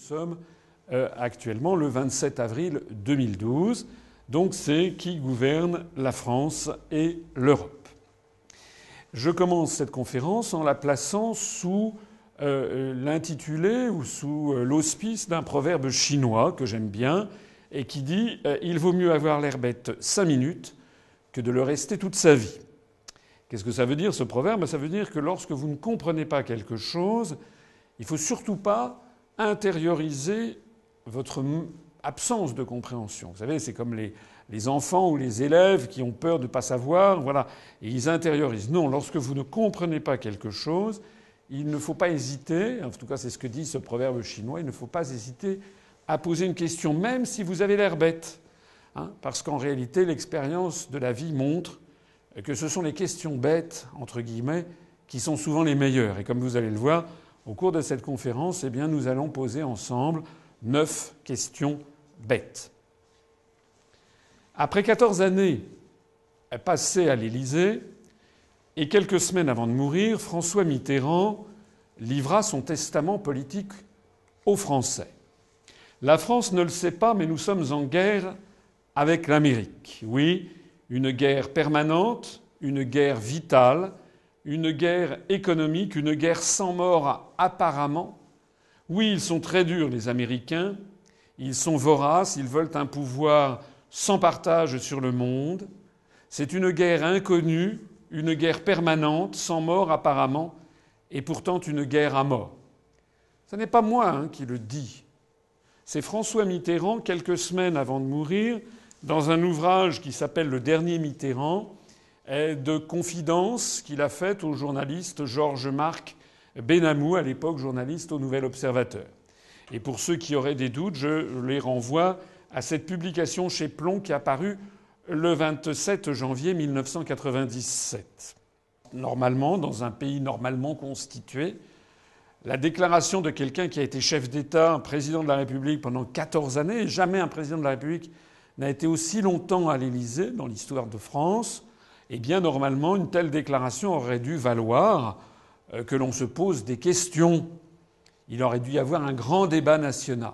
sommes actuellement le 27 avril 2012. Donc c'est qui gouverne la France et l'Europe. Je commence cette conférence en la plaçant sous l'intitulé ou sous l'auspice d'un proverbe chinois que j'aime bien et qui dit « Il vaut mieux avoir l'air bête 5 minutes que de le rester toute sa vie ». Qu'est-ce que ça veut dire ce proverbe ? Ça veut dire que lorsque vous ne comprenez pas quelque chose, il ne faut surtout pas intérioriser votre absence de compréhension. Vous savez, c'est comme les enfants ou les élèves qui ont peur de ne pas savoir, voilà, et ils intériorisent. Non, lorsque vous ne comprenez pas quelque chose, il ne faut pas hésiter, en tout cas c'est ce que dit ce proverbe chinois, il ne faut pas hésiter à poser une question, même si vous avez l'air bête. Parce qu'en réalité, l'expérience de la vie montre que ce sont les questions bêtes, entre guillemets, qui sont souvent les meilleures. Et comme vous allez le voir, au cours de cette conférence, eh bien, nous allons poser ensemble 9 questions bêtes. Après 14 années passées à l'Élysée, et quelques semaines avant de mourir, François Mitterrand livra son testament politique aux Français. La France ne le sait pas, mais nous sommes en guerre avec l'Amérique. Oui, une guerre permanente, une guerre vitale, une guerre économique, une guerre sans mort apparemment. Oui, ils sont très durs, les Américains. Ils sont voraces, ils veulent un pouvoir sans partage sur le monde. C'est une guerre inconnue, une guerre permanente, sans mort apparemment, et pourtant une guerre à mort. Ce n'est pas moi qui le dis. C'est François Mitterrand, quelques semaines avant de mourir, dans un ouvrage qui s'appelle Le Dernier Mitterrand, de confidence qu'il a faite au journaliste Georges-Marc Benamou, à l'époque journaliste au Nouvel Observateur. Et pour ceux qui auraient des doutes, je les renvoie à cette publication chez Plomb qui est apparue le 27 janvier 1997. Normalement, dans un pays normalement constitué, la déclaration de quelqu'un qui a été chef d'État, un président de la République pendant 14 années, et jamais un président de la République n'a été aussi longtemps à l'Élysée dans l'histoire de France, eh bien normalement, une telle déclaration aurait dû valoir que l'on se pose des questions. Il aurait dû y avoir un grand débat national.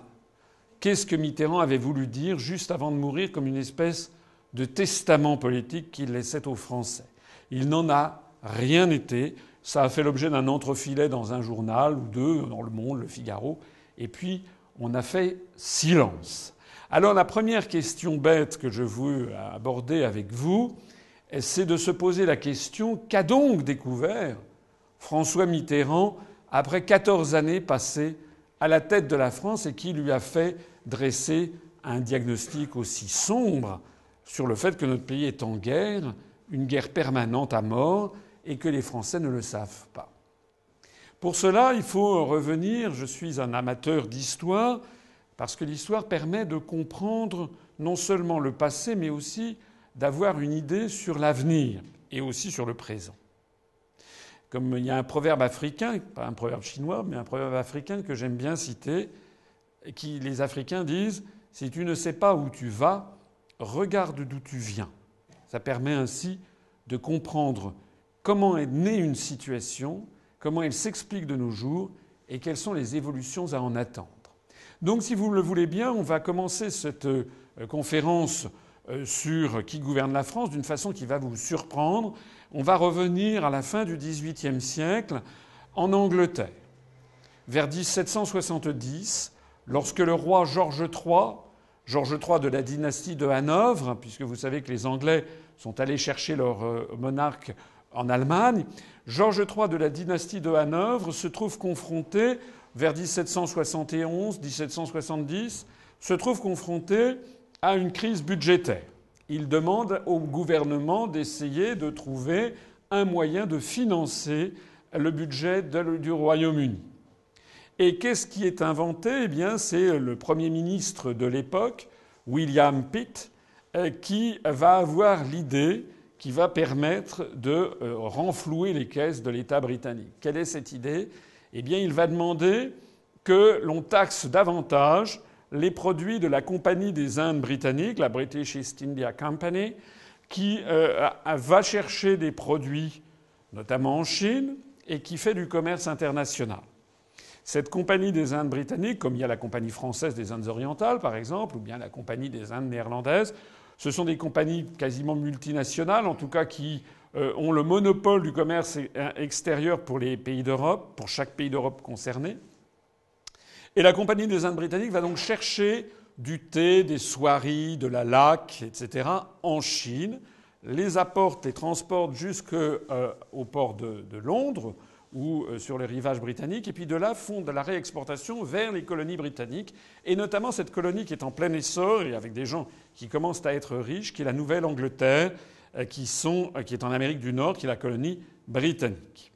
Qu'est-ce que Mitterrand avait voulu dire juste avant de mourir comme une espèce de testament politique qu'il laissait aux Français? Il n'en a rien été. Ça a fait l'objet d'un entrefilet dans un journal ou deux, dans Le Monde, Le Figaro. Et puis, on a fait silence. Alors, la première question bête que je veux aborder avec vous, c'est de se poser la question: qu'a donc découvert François Mitterrand après 14 années passées à la tête de la France et qui lui a fait dresser un diagnostic aussi sombre sur le fait que notre pays est en guerre, une guerre permanente à mort, et que les Français ne le savent pas. Pour cela, il faut revenir, je suis un amateur d'histoire, parce que l'histoire permet de comprendre non seulement le passé, mais aussi d'avoir une idée sur l'avenir et aussi sur le présent. Comme il y a un proverbe africain, pas un proverbe chinois, mais un proverbe africain que j'aime bien citer, qui les Africains disent « Si tu ne sais pas où tu vas, regarde d'où tu viens ». Ça permet ainsi de comprendre comment est née une situation, comment elle s'explique de nos jours et quelles sont les évolutions à en attendre. Donc, si vous le voulez bien, on va commencer cette conférence sur qui gouverne la France d'une façon qui va vous surprendre. On va revenir à la fin du XVIIIe siècle en Angleterre, vers 1770, lorsque le roi Georges III de la dynastie de Hanovre, puisque vous savez que les Anglais sont allés chercher leur monarque en Allemagne, Georges III de la dynastie de Hanovre se trouve confronté, vers 1771-1770, se trouve confronté à une crise budgétaire. Il demande au gouvernement d'essayer de trouver un moyen de financer le budget du Royaume-Uni. Et qu'est-ce qui est inventé ? Eh bien, c'est le Premier ministre de l'époque, William Pitt, qui va avoir l'idée qui va permettre de renflouer les caisses de l'État britannique. Quelle est cette idée ? Eh bien, il va demander que l'on taxe davantage les produits de la Compagnie des Indes britanniques, la British East India Company, qui va chercher des produits, notamment en Chine, et qui fait du commerce international. Cette compagnie des Indes britanniques, comme il y a la compagnie française des Indes orientales, par exemple, ou bien la compagnie des Indes néerlandaises, ce sont des compagnies quasiment multinationales, en tout cas qui ont le monopole du commerce extérieur pour les pays d'Europe, pour chaque pays d'Europe concerné. Et la compagnie des Indes britanniques va donc chercher du thé, des soieries, de la laque, etc. en Chine, les apporte, les transporte jusqu'au port de Londres ou sur les rivages britanniques, et puis de là font de la réexportation vers les colonies britanniques, et notamment cette colonie qui est en plein essor et avec des gens qui commencent à être riches, qui est la Nouvelle-Angleterre, qui est en Amérique du Nord, qui est la colonie britannique.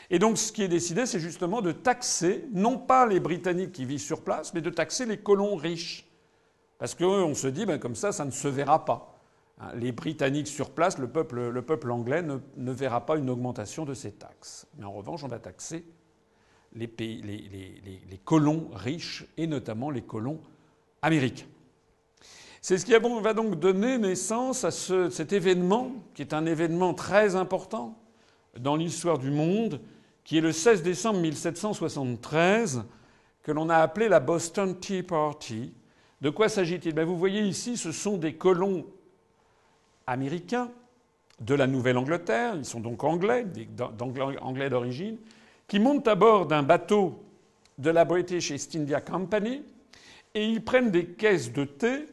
Et donc ce qui est décidé, c'est justement de taxer, non pas les Britanniques qui vivent sur place, mais de taxer les colons riches. Parce qu'on se dit, comme ça ne se verra pas. Les Britanniques sur place, le peuple anglais ne verra pas une augmentation de ces taxes. Mais en revanche, on va taxer les colons riches, et notamment les colons américains. C'est ce qui va donc donner naissance à cet événement, qui est un événement très important dans l'histoire du monde, qui est le 16 décembre 1773, que l'on a appelé la Boston Tea Party. De quoi s'agit-il ? Vous voyez ici, ce sont des colons américains de la Nouvelle-Angleterre, ils sont donc anglais d'origine, qui montent à bord d'un bateau de la British East India Company, et ils prennent des caisses de thé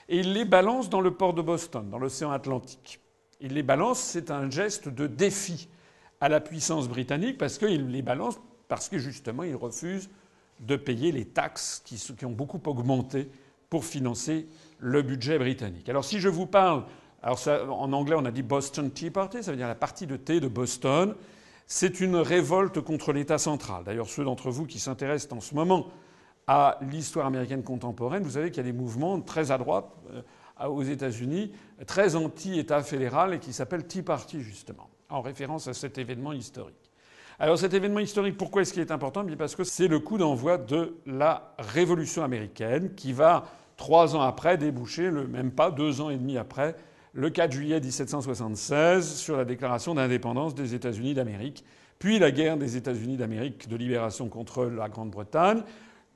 et ils les balancent dans le port de Boston, dans l'océan Atlantique. Ils les balancent, c'est un geste de défi à la puissance britannique, parce qu'ils les balancent parce que justement ils refusent de payer les taxes qui ont beaucoup augmenté pour financer le budget britannique. Alors si je vous parle, en anglais on a dit Boston Tea Party, ça veut dire la partie de thé de Boston. C'est une révolte contre l'État central. D'ailleurs, ceux d'entre vous qui s'intéressent en ce moment à l'histoire américaine contemporaine, vous savez qu'il y a des mouvements très à droite aux États-Unis, très anti-État fédéral, et qui s'appellent Tea Party justement, en référence à cet événement historique. Alors cet événement historique, pourquoi est-ce qu'il est important ? Bien parce que c'est le coup d'envoi de la Révolution américaine qui va, 3 ans après, déboucher, même pas 2 ans et demi après, le 4 juillet 1776, sur la déclaration d'indépendance des États-Unis d'Amérique, puis la guerre des États-Unis d'Amérique de libération contre la Grande-Bretagne,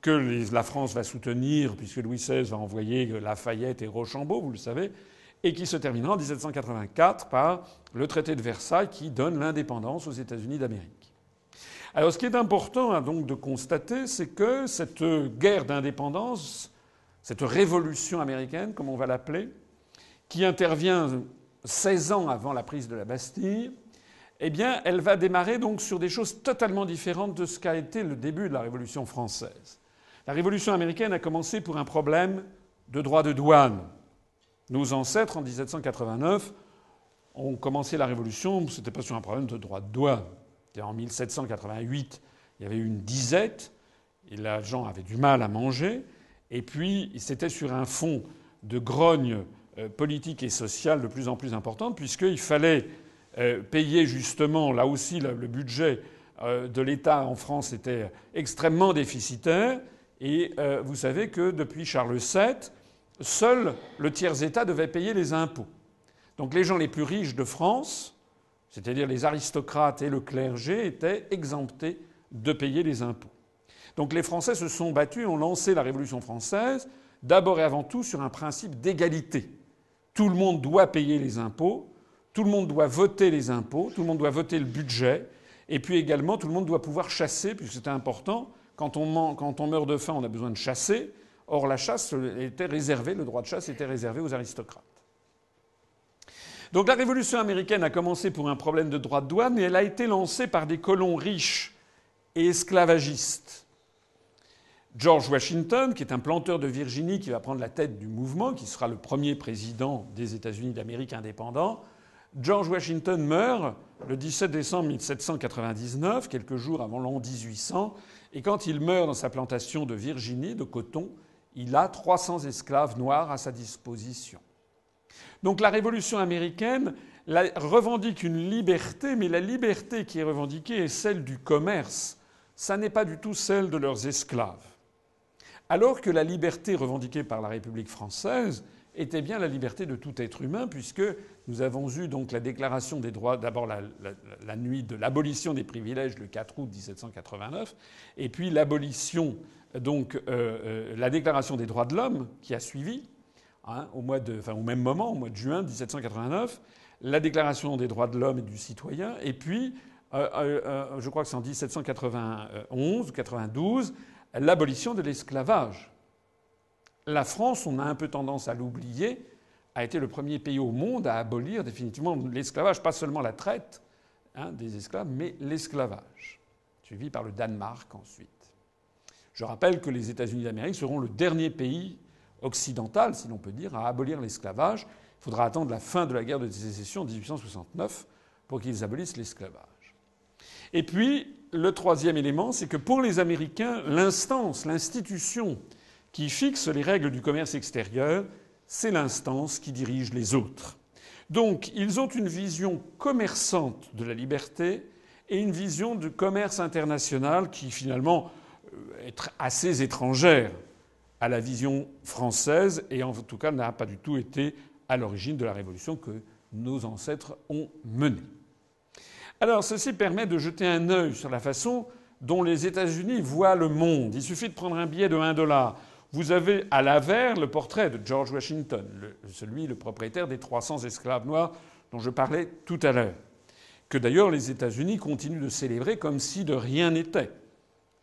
que la France va soutenir, puisque Louis XVI va envoyer Lafayette et Rochambeau, vous le savez, et qui se terminera en 1784 par le traité de Versailles qui donne l'indépendance aux États-Unis d'Amérique. Alors ce qui est important donc de constater, c'est que cette guerre d'indépendance, cette révolution américaine, comme on va l'appeler, qui intervient 16 ans avant la prise de la Bastille, eh bien, elle va démarrer donc sur des choses totalement différentes de ce qu'a été le début de la Révolution française. La Révolution américaine a commencé pour un problème de droit de douane. Nos ancêtres, en 1789, ont commencé la Révolution, ce n'était pas sur un problème de droit de douane. En 1788, il y avait eu une disette, et les gens avaient du mal à manger, et puis c'était sur un fond de grogne politique et sociale de plus en plus importante, puisqu'il fallait payer justement, là aussi le budget de l'État en France était extrêmement déficitaire, et vous savez que depuis Charles VII, seul le tiers-État devait payer les impôts. Donc les gens les plus riches de France, c'est-à-dire les aristocrates et le clergé, étaient exemptés de payer les impôts. Donc les Français se sont battus et ont lancé la Révolution française, d'abord et avant tout sur un principe d'égalité. Tout le monde doit payer les impôts, tout le monde doit voter les impôts, tout le monde doit voter le budget, et puis également tout le monde doit pouvoir chasser, puisque c'était important. Quand on meurt de faim, on a besoin de chasser. Or, la chasse était réservée, le droit de chasse était réservé aux aristocrates. Donc la Révolution américaine a commencé pour un problème de droit de douane, et elle a été lancée par des colons riches et esclavagistes. George Washington, qui est un planteur de Virginie qui va prendre la tête du mouvement, qui sera le premier président des États-Unis d'Amérique indépendants, George Washington meurt le 17 décembre 1799, quelques jours avant l'an 1800, et quand il meurt dans sa plantation de Virginie, de coton, il a 300 esclaves noirs à sa disposition. Donc la Révolution américaine revendique une liberté, mais la liberté qui est revendiquée est celle du commerce. Ça n'est pas du tout celle de leurs esclaves. Alors que la liberté revendiquée par la République française était bien la liberté de tout être humain, puisque nous avons eu donc la déclaration des droits, d'abord la nuit de l'abolition des privilèges le 4 août 1789, et puis l'abolition, donc la déclaration des droits de l'homme qui a suivi, hein, au même moment, au mois de juin 1789, la déclaration des droits de l'homme et du citoyen, et puis je crois que c'est en 1791 ou 92, l'abolition de l'esclavage. La France, on a un peu tendance à l'oublier, a été le premier pays au monde à abolir définitivement l'esclavage, pas seulement la traite des esclaves, mais l'esclavage, suivi par le Danemark ensuite. Je rappelle que les États-Unis d'Amérique seront le dernier pays occidental, si l'on peut dire, à abolir l'esclavage. Il faudra attendre la fin de la guerre de sécession en 1869 pour qu'ils abolissent l'esclavage. Et puis, le troisième élément, c'est que pour les Américains, l'institution qui fixe les règles du commerce extérieur, c'est l'instance qui dirige les autres. Donc, ils ont une vision commerçante de la liberté et une vision du commerce international qui, finalement, est assez étrangère à la vision française et, en tout cas, n'a pas du tout été à l'origine de la révolution que nos ancêtres ont menée. Alors, ceci permet de jeter un œil sur la façon dont les États-Unis voient le monde. Il suffit de prendre un billet de $1. Vous avez à l'avers le portrait de George Washington, le propriétaire des 300 esclaves noirs dont je parlais tout à l'heure, que d'ailleurs les États-Unis continuent de célébrer comme si de rien n'était.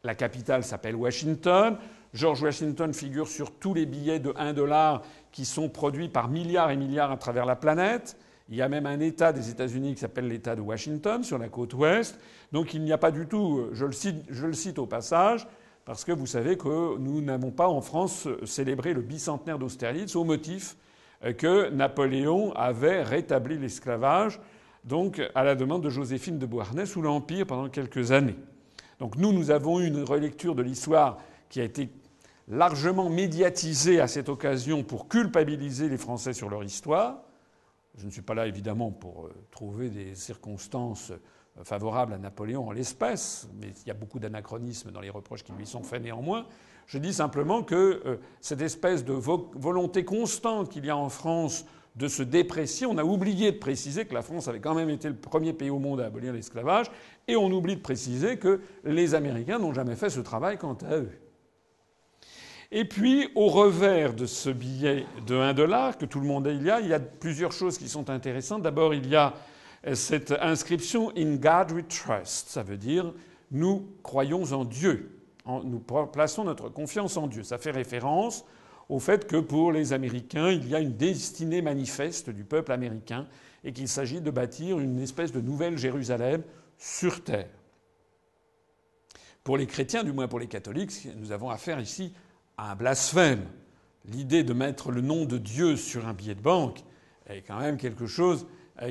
La capitale s'appelle Washington. George Washington figure sur tous les billets de $1 qui sont produits par milliards et milliards à travers la planète. Il y a même un État des États-Unis qui s'appelle l'État de Washington sur la côte ouest. Donc il n'y a pas du tout, je le cite au passage, parce que vous savez que nous n'avons pas en France célébré le bicentenaire d'Austerlitz au motif que Napoléon avait rétabli l'esclavage, donc à la demande de Joséphine de Beauharnais sous l'Empire pendant quelques années. Donc nous avons eu une relecture de l'histoire qui a été largement médiatisée à cette occasion pour culpabiliser les Français sur leur histoire. Je ne suis pas là évidemment pour trouver des circonstances favorable à Napoléon en l'espèce, mais il y a beaucoup d'anachronismes dans les reproches qui lui sont faits néanmoins. Je dis simplement que cette espèce de volonté constante qu'il y a en France de se déprécier, on a oublié de préciser que la France avait quand même été le premier pays au monde à abolir l'esclavage, et on oublie de préciser que les Américains n'ont jamais fait ce travail quant à eux. Et puis, au revers de ce billet de $1 que tout le monde a, il y a plusieurs choses qui sont intéressantes. D'abord, il y a cette inscription « In God we trust », ça veut dire « nous croyons en Dieu », nous plaçons notre confiance en Dieu. Ça fait référence au fait que pour les Américains, il y a une destinée manifeste du peuple américain et qu'il s'agit de bâtir une espèce de nouvelle Jérusalem sur terre. Pour les chrétiens, du moins pour les catholiques, nous avons affaire ici à un blasphème. L'idée de mettre le nom de Dieu sur un billet de banque est quand même quelque chose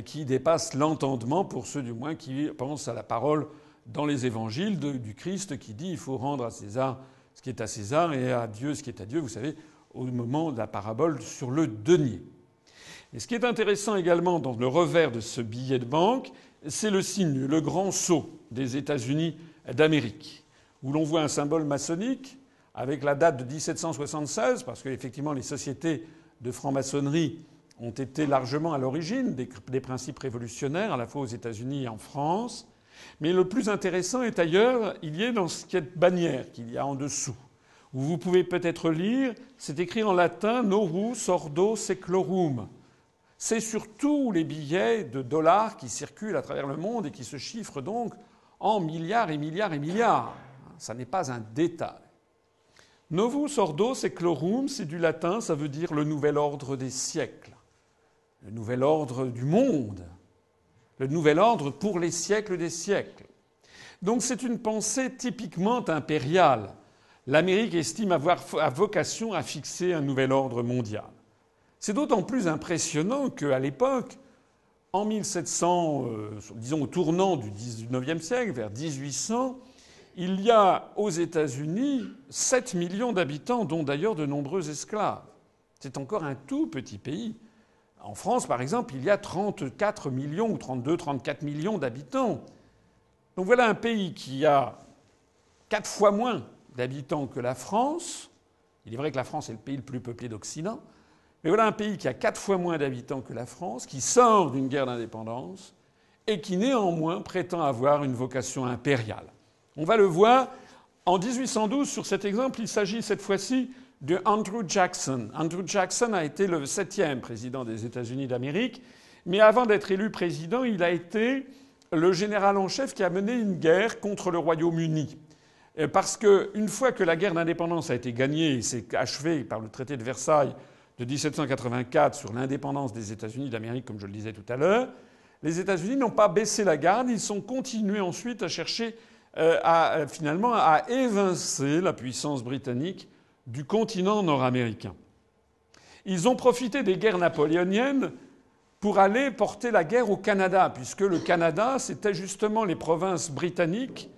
qui dépasse l'entendement pour ceux du moins qui pensent à la parole dans les évangiles du Christ qui dit il faut rendre à César ce qui est à César et à Dieu ce qui est à Dieu, vous savez, au moment de la parabole sur le denier. Et ce qui est intéressant également dans le revers de ce billet de banque, c'est le signe, le grand sceau des États-Unis d'Amérique, où l'on voit un symbole maçonnique avec la date de 1776, parce qu'effectivement les sociétés de franc-maçonnerie ont été largement à l'origine des principes révolutionnaires, à la fois aux États-Unis et en France. Mais le plus intéressant est ailleurs, il y est dans cette bannière qu'il y a en dessous, où vous pouvez peut-être lire, c'est écrit en latin « Novus Ordo Seclorum ». C'est sur tous les billets de dollars qui circulent à travers le monde et qui se chiffrent donc en milliards et milliards et milliards. Ça n'est pas un détail. Novus Ordo Seclorum, c'est du latin, ça veut dire le nouvel ordre des siècles, le nouvel ordre du monde, le nouvel ordre pour les siècles des siècles. Donc c'est une pensée typiquement impériale. L'Amérique estime avoir vocation à fixer un nouvel ordre mondial. C'est d'autant plus impressionnant qu'à l'époque, en 1700, disons au tournant du XIXe siècle, vers 1800, il y a aux États-Unis 7 millions d'habitants, dont d'ailleurs de nombreux esclaves. C'est encore un tout petit pays. En France, par exemple, il y a 34 millions ou 32, 34 millions d'habitants. Donc voilà un pays qui a 4 fois moins d'habitants que la France. Il est vrai que la France est le pays le plus peuplé d'Occident. Mais voilà un pays qui a 4 fois moins d'habitants que la France, qui sort d'une guerre d'indépendance et qui néanmoins prétend avoir une vocation impériale. On va le voir en 1812. Sur cet exemple, il s'agit cette fois-ci de Andrew Jackson. Andrew Jackson a été le 7e président des États-Unis d'Amérique, mais avant d'être élu président, il a été le général en chef qui a mené une guerre contre le Royaume-Uni. Parce qu'une fois que la guerre d'indépendance a été gagnée et s'est achevée par le traité de Versailles de 1784 sur l'indépendance des États-Unis d'Amérique, comme je le disais tout à l'heure, les États-Unis n'ont pas baissé la garde, ils sont continués ensuite à chercher finalement à évincer la puissance britannique du continent nord-américain. Ils ont profité des guerres napoléoniennes pour aller porter la guerre au Canada, puisque le Canada, c'était justement les provinces britanniques,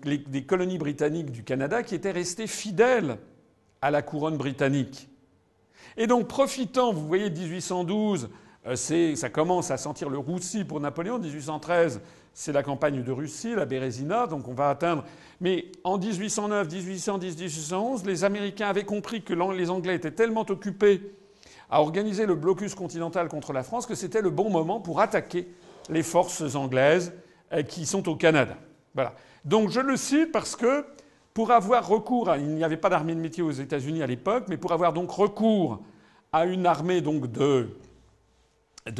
les colonies britanniques du Canada qui étaient restées fidèles à la couronne britannique. Et donc, profitant, vous voyez, 1812, ça commence à sentir le roussi pour Napoléon. 1813, c'est la campagne de Russie, la Bérésina, donc on va atteindre. Mais en 1809, 1810, 1811, les Américains avaient compris que les Anglais étaient tellement occupés à organiser le blocus continental contre la France que c'était le bon moment pour attaquer les forces anglaises qui sont au Canada. Voilà. Donc je le cite parce que pour avoir recours il n'y avait pas d'armée de métier aux États-Unis à l'époque, mais pour avoir donc recours à une armée donc de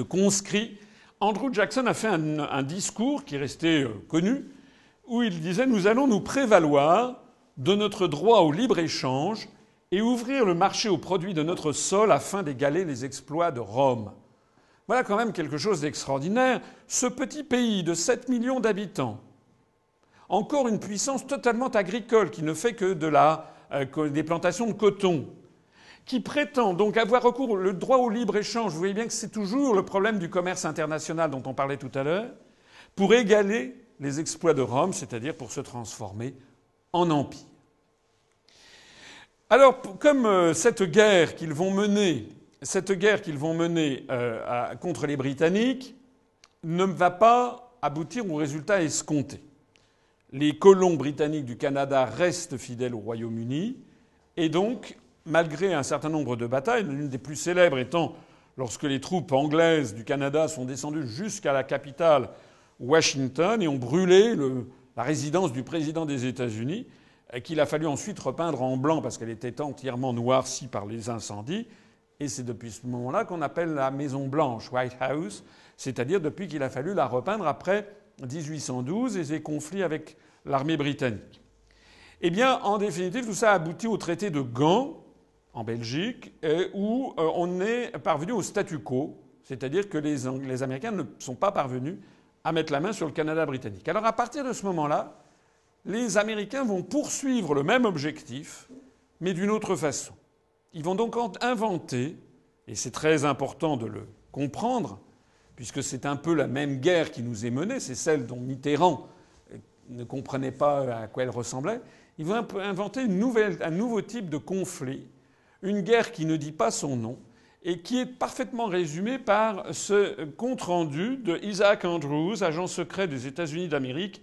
conscrits, Andrew Jackson a fait un discours qui est resté connu, où il disait « Nous allons nous prévaloir de notre droit au libre-échange et ouvrir le marché aux produits de notre sol afin d'égaler les exploits de Rome. » Voilà quand même quelque chose d'extraordinaire. Ce petit pays de 7 millions d'habitants, encore une puissance totalement agricole qui ne fait que des plantations de coton, qui prétend donc avoir recours au droit au libre-échange. Vous voyez bien que c'est toujours le problème du commerce international dont on parlait tout à l'heure, pour égaler les exploits de Rome, c'est-à-dire pour se transformer en empire. Alors, comme cette guerre qu'ils vont mener contre les Britanniques ne va pas aboutir au résultat escompté. Les colons britanniques du Canada restent fidèles au Royaume-Uni et donc, malgré un certain nombre de batailles, l'une des plus célèbres étant lorsque les troupes anglaises du Canada sont descendues jusqu'à la capitale Washington et ont brûlé la résidence du président des États-Unis, qu'il a fallu ensuite repeindre en blanc parce qu'elle était entièrement noircie par les incendies. Et c'est depuis ce moment-là qu'on appelle la Maison Blanche, White House, c'est-à-dire depuis qu'il a fallu la repeindre après 1812 et ses conflits avec l'armée britannique. Eh bien, en définitive, tout ça a abouti au traité de Gand, en Belgique, où on est parvenu au statu quo, c'est-à-dire que les Américains ne sont pas parvenus à mettre la main sur le Canada britannique. Alors, à partir de ce moment-là, les Américains vont poursuivre le même objectif, mais d'une autre façon. Ils vont donc inventer, et c'est très important de le comprendre, puisque c'est un peu la même guerre qui nous est menée, c'est celle dont Mitterrand ne comprenait pas à quoi elle ressemblait, ils vont inventer un nouveau type de conflit, une guerre qui ne dit pas son nom, et qui est parfaitement résumée par ce compte-rendu de Isaac Andrews, agent secret des États-Unis d'Amérique,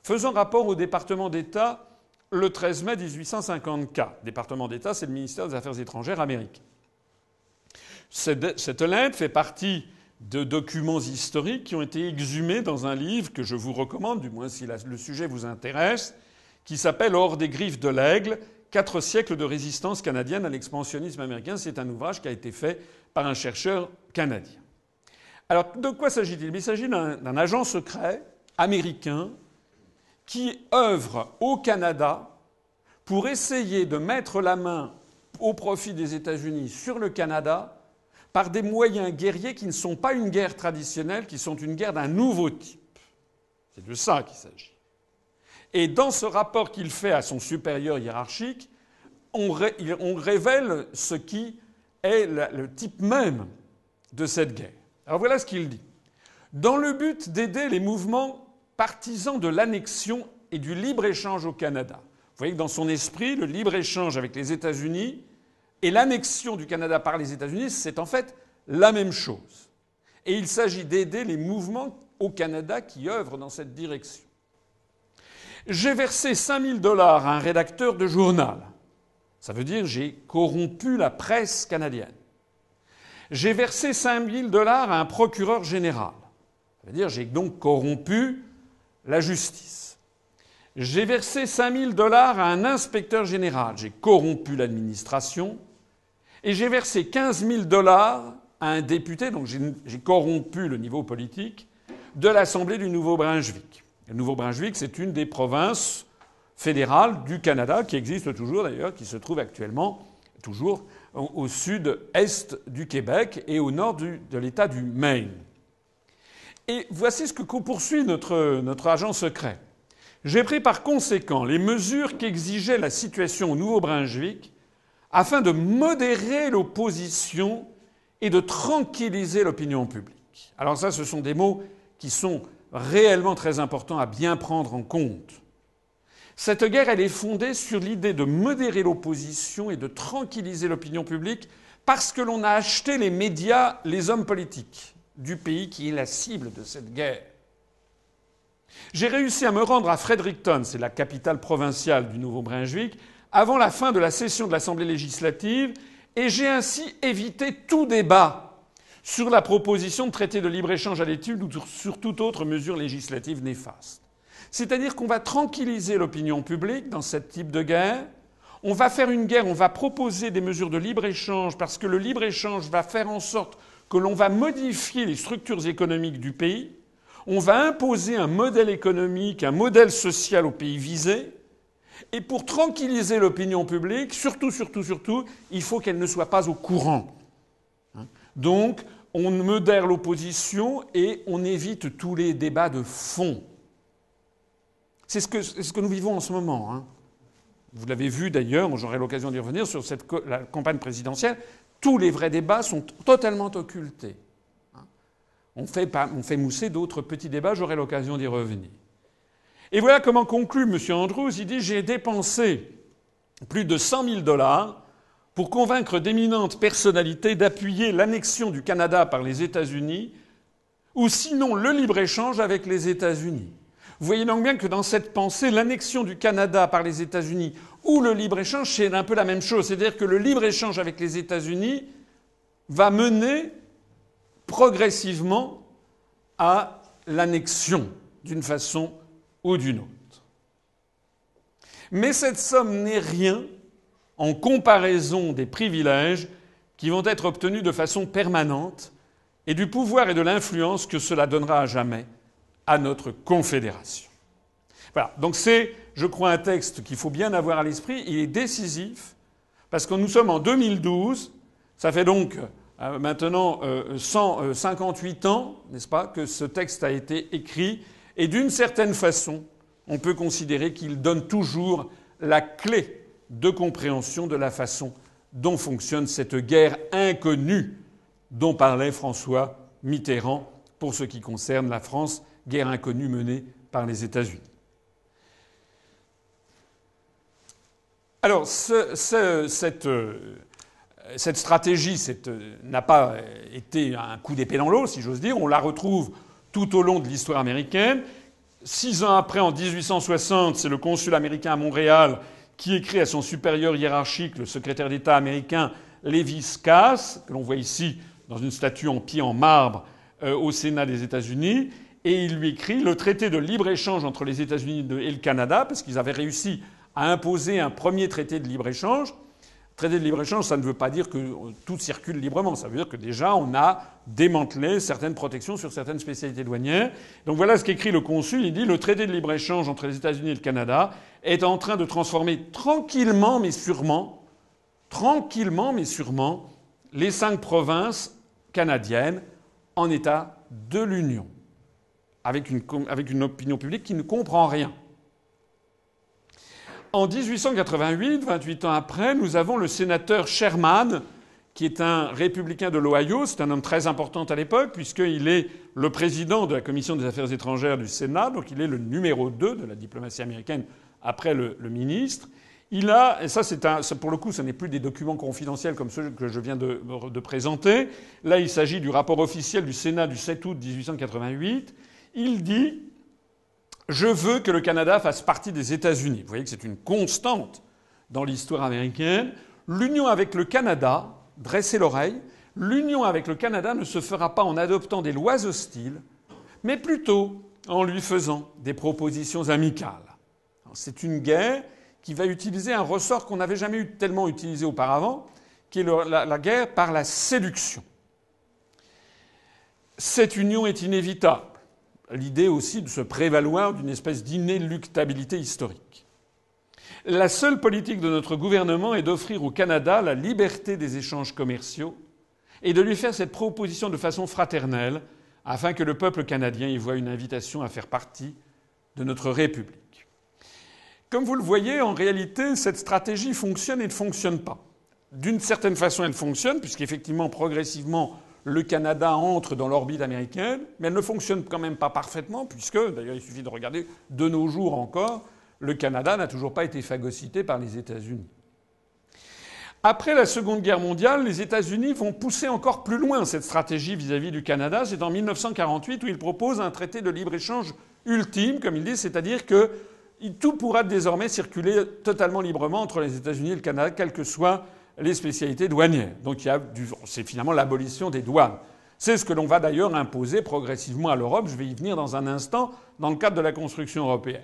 faisant rapport au département d'État le 13 mai 1854. Département d'État, c'est le ministère des Affaires étrangères américain. Cette lettre fait partie de documents historiques qui ont été exhumés dans un livre que je vous recommande, du moins si le sujet vous intéresse, qui s'appelle « Hors des griffes de l'aigle, 4 siècles de résistance canadienne à l'expansionnisme américain ». C'est un ouvrage qui a été fait par un chercheur canadien. Alors, de quoi s'agit-il ? Il s'agit d'un agent secret américain qui œuvre au Canada pour essayer de mettre la main au profit des États-Unis sur le Canada par des moyens guerriers qui ne sont pas une guerre traditionnelle, qui sont une guerre d'un nouveau type. C'est de ça qu'il s'agit. Et dans ce rapport qu'il fait à son supérieur hiérarchique, on révèle ce qui est le type même de cette guerre. Alors voilà ce qu'il dit. Dans le but d'aider les mouvements partisans de l'annexion et du libre-échange au Canada. Vous voyez que dans son esprit, le libre-échange avec les États-Unis et l'annexion du Canada par les États-Unis, c'est en fait la même chose. Et il s'agit d'aider les mouvements au Canada qui œuvrent dans cette direction. J'ai versé 5 000 $ à un rédacteur de journal. Ça veut dire j'ai corrompu la presse canadienne. J'ai versé 5 000 $ à un procureur général. Ça veut dire j'ai donc corrompu la justice. J'ai versé 5 000 $ à un inspecteur général. J'ai corrompu l'administration. Et j'ai versé 15 000 $ à un député, donc j'ai corrompu le niveau politique, de l'Assemblée du Nouveau-Brunswick. Le Nouveau-Brunswick, c'est une des provinces fédérales du Canada, qui existe toujours d'ailleurs, qui se trouve actuellement toujours au sud-est du Québec et au nord de l'État du Maine. Et voici ce que poursuit notre agent secret. J'ai pris par conséquent les mesures qu'exigeait la situation au Nouveau-Brunswick afin de modérer l'opposition et de tranquilliser l'opinion publique. Alors ça, ce sont des mots qui sont réellement très importants à bien prendre en compte. Cette guerre, elle est fondée sur l'idée de modérer l'opposition et de tranquilliser l'opinion publique parce que l'on a acheté les médias, les hommes politiques du pays qui est la cible de cette guerre. J'ai réussi à me rendre à Fredericton, c'est la capitale provinciale du Nouveau-Brunswick, avant la fin de la session de l'Assemblée législative, et j'ai ainsi évité tout débat sur la proposition de traité de libre-échange à l'étude ou sur toute autre mesure législative néfaste. C'est-à-dire qu'on va tranquilliser l'opinion publique dans ce type de guerre. On va faire une guerre, on va proposer des mesures de libre-échange parce que le libre-échange va faire en sorte que l'on va modifier les structures économiques du pays. On va imposer un modèle économique, un modèle social au pays visé. Et pour tranquilliser l'opinion publique, surtout, il faut qu'elle ne soit pas au courant. Donc, on modère l'opposition et on évite tous les débats de fond. C'est ce que nous vivons en ce moment. Hein. Vous l'avez vu d'ailleurs, j'aurai l'occasion d'y revenir, sur la campagne présidentielle. Tous les vrais débats sont totalement occultés. On fait mousser d'autres petits débats, j'aurai l'occasion d'y revenir. Et voilà comment conclut M. Andrews. Il dit « J'ai dépensé plus de 100 000 $ pour convaincre d'éminentes personnalités d'appuyer l'annexion du Canada par les États-Unis ou sinon le libre-échange avec les États-Unis. » Vous voyez donc bien que dans cette pensée, l'annexion du Canada par les États-Unis ou le libre-échange, c'est un peu la même chose. C'est-à-dire que le libre-échange avec les États-Unis va mener progressivement à l'annexion d'une façon ou d'une autre. Mais cette somme n'est rien en comparaison des privilèges qui vont être obtenus de façon permanente et du pouvoir et de l'influence que cela donnera à jamais à notre confédération. Voilà. Donc c'est, je crois, un texte qu'il faut bien avoir à l'esprit. Il est décisif parce que nous sommes en 2012. Ça fait donc maintenant 158 ans, n'est-ce pas, que ce texte a été écrit. Et d'une certaine façon, on peut considérer qu'il donne toujours la clé de compréhension de la façon dont fonctionne cette guerre inconnue dont parlait François Mitterrand pour ce qui concerne la France, guerre inconnue menée par les États-Unis. Alors, cette stratégie n'a pas été un coup d'épée dans l'eau, si j'ose dire. On la retrouve tout au long de l'histoire américaine. 6 ans après, en 1860, c'est le consul américain à Montréal qui écrit à son supérieur hiérarchique, le secrétaire d'État américain Lewis Cass, que l'on voit ici dans une statue en pied en marbre au Sénat des États-Unis, et il lui écrit le traité de libre-échange entre les États-Unis et le Canada, parce qu'ils avaient réussi à imposer un premier traité de libre-échange. Traité de libre-échange, ça ne veut pas dire que tout circule librement. Ça veut dire que déjà, on a démantelé certaines protections sur certaines spécialités douanières. Donc voilà ce qu'écrit le consul. Il dit « Le traité de libre-échange entre les États-Unis et le Canada est en train de transformer tranquillement mais sûrement, les 5 provinces canadiennes en État de l'Union, avec une opinion publique qui ne comprend rien. » En 1888, 28 ans après, nous avons le sénateur Sherman, qui est un républicain de l'Ohio. C'est un homme très important à l'époque, puisqu'il est le président de la Commission des Affaires étrangères du Sénat, donc il est le numéro 2 de la diplomatie américaine après le ministre. Il a, et ça pour le coup, ce n'est plus des documents confidentiels comme ceux que je viens de présenter. Là, il s'agit du rapport officiel du Sénat du 7 août 1888. Il dit « Je veux que le Canada fasse partie des États-Unis ». Vous voyez que c'est une constante dans l'histoire américaine. L'union avec le Canada, dressez l'oreille, l'union avec le Canada ne se fera pas en adoptant des lois hostiles, mais plutôt en lui faisant des propositions amicales. C'est une guerre qui va utiliser un ressort qu'on n'avait jamais tellement utilisé auparavant, qui est la guerre par la séduction. Cette union est inévitable. L'idée aussi de se prévaloir d'une espèce d'inéluctabilité historique. La seule politique de notre gouvernement est d'offrir au Canada la liberté des échanges commerciaux et de lui faire cette proposition de façon fraternelle afin que le peuple canadien y voie une invitation à faire partie de notre République. Comme vous le voyez, en réalité, cette stratégie fonctionne et ne fonctionne pas. D'une certaine façon, elle fonctionne, puisqu'effectivement, progressivement, le Canada entre dans l'orbite américaine, mais elle ne fonctionne quand même pas parfaitement, puisque, d'ailleurs, il suffit de regarder de nos jours encore, le Canada n'a toujours pas été phagocyté par les États-Unis. Après la Seconde Guerre mondiale, les États-Unis vont pousser encore plus loin cette stratégie vis-à-vis du Canada. C'est en 1948 où ils proposent un traité de libre-échange ultime, comme ils disent, c'est-à-dire que tout pourra désormais circuler totalement librement entre les États-Unis et le Canada, quelles que soient les spécialités douanières. Donc c'est finalement l'abolition des douanes. C'est ce que l'on va d'ailleurs imposer progressivement à l'Europe. Je vais y venir dans un instant dans le cadre de la construction européenne.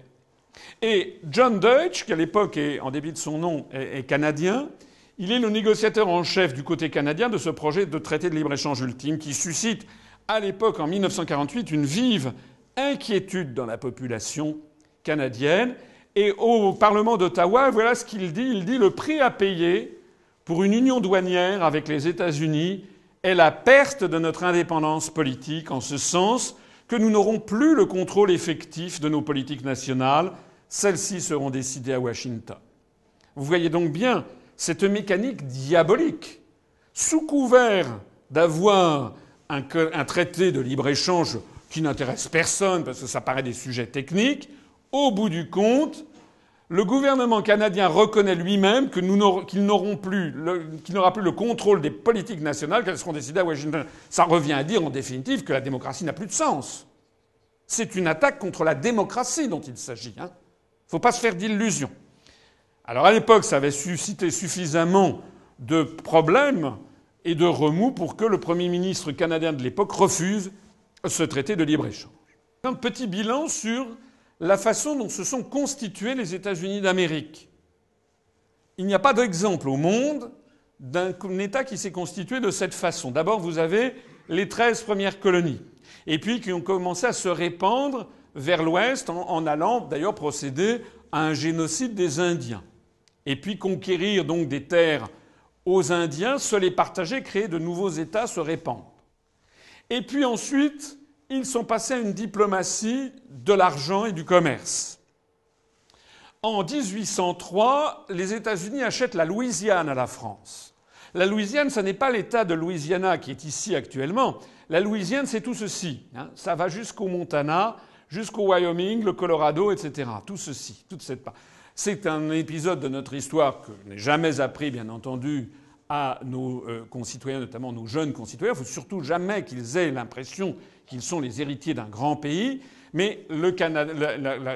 Et John Deutsch, qui à l'époque, en dépit de son nom, est canadien, il est le négociateur en chef du côté canadien de ce projet de traité de libre-échange ultime qui suscite, à l'époque, en 1948, une vive inquiétude dans la population canadienne. Et au Parlement d'Ottawa, voilà ce qu'il dit. Il dit « Le prix à payer pour une union douanière avec les États-Unis est la perte de notre indépendance politique, en ce sens que nous n'aurons plus le contrôle effectif de nos politiques nationales. Celles-ci seront décidées à Washington. » Vous voyez donc bien cette mécanique diabolique. Sous couvert d'avoir un traité de libre-échange qui n'intéresse personne parce que ça paraît des sujets techniques, au bout du compte, le gouvernement canadien reconnaît lui-même qu'il n'aura plus le contrôle des politiques nationales qu'elles seront décidées à Washington. Ça revient à dire, en définitive, que la démocratie n'a plus de sens. C'est une attaque contre la démocratie dont il s'agit. Il ne faut pas se faire d'illusions. Alors à l'époque, ça avait suscité suffisamment de problèmes et de remous pour que le Premier ministre canadien de l'époque refuse ce traité de libre-échange. Un petit bilan sur la façon dont se sont constitués les États-Unis d'Amérique. Il n'y a pas d'exemple au monde d'un État qui s'est constitué de cette façon. D'abord, vous avez les 13 premières colonies, et puis qui ont commencé à se répandre vers l'Ouest en allant d'ailleurs procéder à un génocide des Indiens. Et puis conquérir donc des terres aux Indiens, se les partager, créer de nouveaux États, se répandre. Et puis ensuite, ils sont passés à une diplomatie de l'argent et du commerce. En 1803, les États-Unis achètent la Louisiane à la France. La Louisiane, ce n'est pas l'État de Louisiana qui est ici actuellement. La Louisiane, c'est tout ceci. Ça va jusqu'au Montana, jusqu'au Wyoming, le Colorado, etc. Tout ceci, toute cette part. C'est un épisode de notre histoire que je n'ai jamais appris, bien entendu, à nos concitoyens, notamment nos jeunes concitoyens. Il ne faut surtout jamais qu'ils aient l'impression qu'ils sont les héritiers d'un grand pays. Mais le Canada,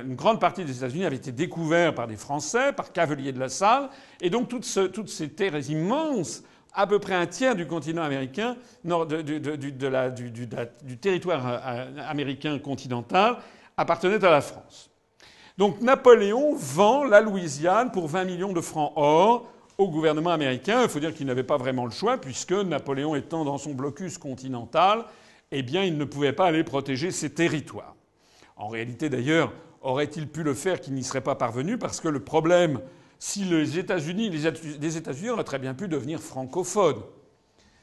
une grande partie des États-Unis avait été découverte par des Français, par Cavelier de la Salle. Et donc toutes ces terres immenses, à peu près un tiers du continent américain, du territoire américain continental, appartenaient à la France. Donc Napoléon vend la Louisiane pour 20 millions de francs or au gouvernement américain. Il faut dire qu'il n'avait pas vraiment le choix, puisque Napoléon étant dans son blocus continental, eh bien, il ne pouvait pas aller protéger ses territoires. En réalité, d'ailleurs, aurait-il pu le faire qu'il n'y serait pas parvenu, parce que le problème, si les États-Unis auraient très bien pu devenir francophones.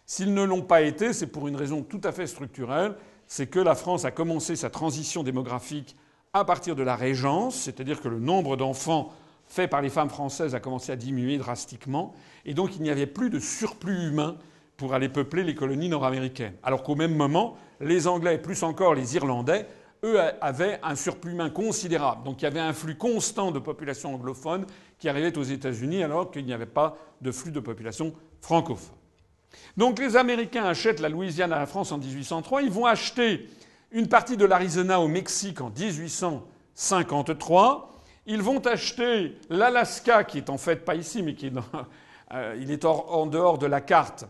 S'ils ne l'ont pas été, c'est pour une raison tout à fait structurelle, c'est que la France a commencé sa transition démographique à partir de la Régence, c'est-à-dire que le nombre d'enfants faits par les femmes françaises a commencé à diminuer drastiquement, et donc il n'y avait plus de surplus humain pour aller peupler les colonies nord-américaines. Alors qu'au même moment, les Anglais, plus encore les Irlandais, eux avaient un surplus humain considérable. Donc il y avait un flux constant de population anglophone qui arrivait aux États-Unis alors qu'il n'y avait pas de flux de population francophone. Donc les Américains achètent la Louisiane à la France en 1803. Ils vont acheter une partie de l'Arizona au Mexique en 1853. Ils vont acheter l'Alaska, qui est en fait pas ici, mais qui est il est en dehors de la carte,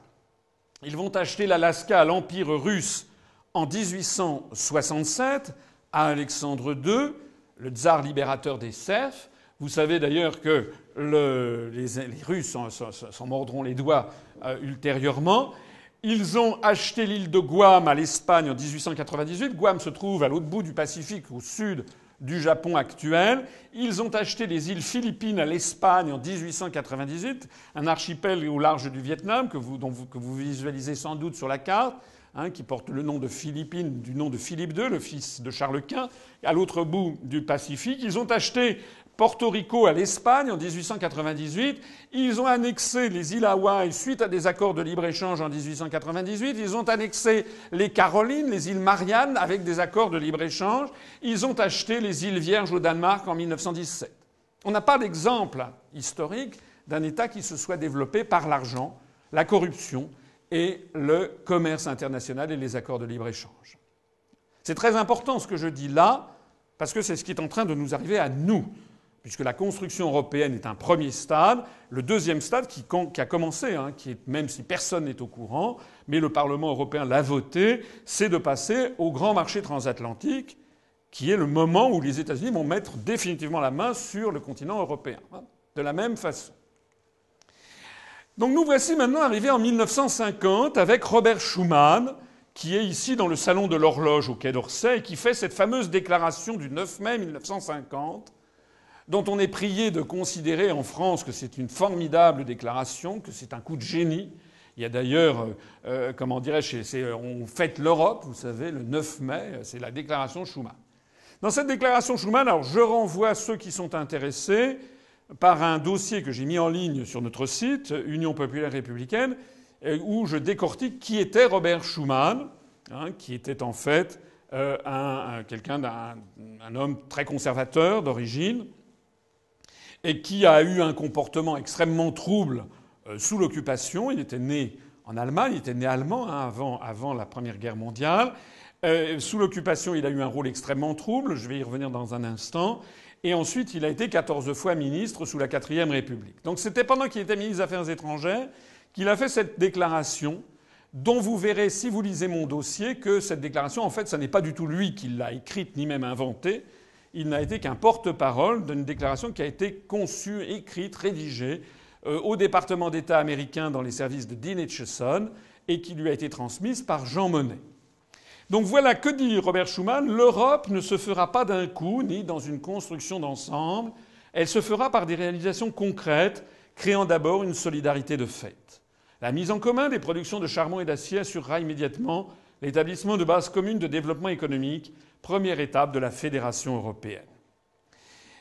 Ils vont acheter l'Alaska à l'Empire russe en 1867 à Alexandre II, le tsar libérateur des serfs. Vous savez d'ailleurs que les Russes s'en mordront les doigts ultérieurement. Ils ont acheté l'île de Guam à l'Espagne en 1898. Guam se trouve à l'autre bout du Pacifique, au sud du Japon actuel. Ils ont acheté les îles Philippines à l'Espagne en 1898, un archipel au large du Vietnam que vous visualisez sans doute sur la carte, qui porte le nom de Philippines du nom de Philippe II, le fils de Charles Quint, à l'autre bout du Pacifique. Ils ont acheté Porto Rico à l'Espagne en 1898. Ils ont annexé les îles Hawaï suite à des accords de libre-échange en 1898. Ils ont annexé les Carolines, les îles Mariannes avec des accords de libre-échange. Ils ont acheté les îles Vierges au Danemark en 1917. On n'a pas d'exemple historique d'un État qui se soit développé par l'argent, la corruption et le commerce international et les accords de libre-échange. C'est très important ce que je dis là, parce que c'est ce qui est en train de nous arriver à nous. Puisque la construction européenne est un premier stade, le deuxième stade qui a commencé, même si personne n'est au courant, mais le Parlement européen l'a voté, c'est de passer au grand marché transatlantique, qui est le moment où les États-Unis vont mettre définitivement la main sur le continent européen, de la même façon. Donc nous voici maintenant arrivés en 1950 avec Robert Schuman, qui est ici dans le salon de l'horloge au Quai d'Orsay et qui fait cette fameuse déclaration du 9 mai 1950, dont on est prié de considérer en France que c'est une formidable déclaration, que c'est un coup de génie. Il y a d'ailleurs, on fête l'Europe, vous savez, le 9 mai, c'est la déclaration Schuman. Dans cette déclaration Schuman, alors je renvoie ceux qui sont intéressés par un dossier que j'ai mis en ligne sur notre site, Union populaire républicaine, où je décortique qui était Robert Schuman, qui était en fait un homme très conservateur d'origine, et qui a eu un comportement extrêmement trouble sous l'occupation. Il était né en Allemagne, il était né allemand avant la Première Guerre mondiale. Sous l'occupation, il a eu un rôle extrêmement trouble, je vais y revenir dans un instant. Et ensuite, il a été 14 fois ministre sous la 4e République. Donc c'était pendant qu'il était ministre des Affaires étrangères qu'il a fait cette déclaration, dont vous verrez, si vous lisez mon dossier, que cette déclaration, en fait, ce n'est pas du tout lui qui l'a écrite ni même inventée. Il n'a été qu'un porte-parole d'une déclaration qui a été conçue, écrite, rédigée au département d'État américain dans les services de Dean Acheson et qui lui a été transmise par Jean Monnet. Donc voilà, que dit Robert Schuman ? L'Europe ne se fera pas d'un coup ni dans une construction d'ensemble. Elle se fera par des réalisations concrètes, créant d'abord une solidarité de fait. La mise en commun des productions de charbon et d'acier assurera immédiatement l'établissement de bases communes de développement économique, première étape de la fédération européenne.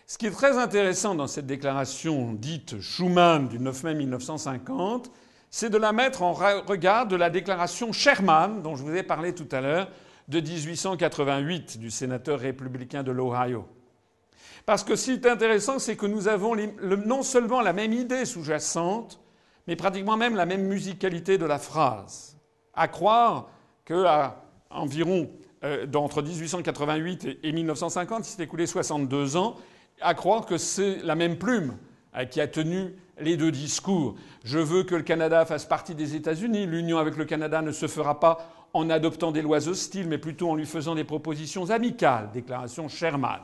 Ce qui est très intéressant dans cette déclaration dite Schuman du 9 mai 1950, c'est de la mettre en regard de la déclaration Sherman, dont je vous ai parlé tout à l'heure, de 1888, du sénateur républicain de l'Ohio. Parce que ce qui est intéressant, c'est que nous avons non seulement la même idée sous-jacente, mais pratiquement même la même musicalité de la phrase. À croire qu'à environ entre 1888 et 1950, il s'est écoulé 62 ans, à croire que c'est la même plume qui a tenu les deux discours. Je veux que le Canada fasse partie des États-Unis. L'union avec le Canada ne se fera pas en adoptant des lois hostiles, mais plutôt en lui faisant des propositions amicales. Déclaration Sherman.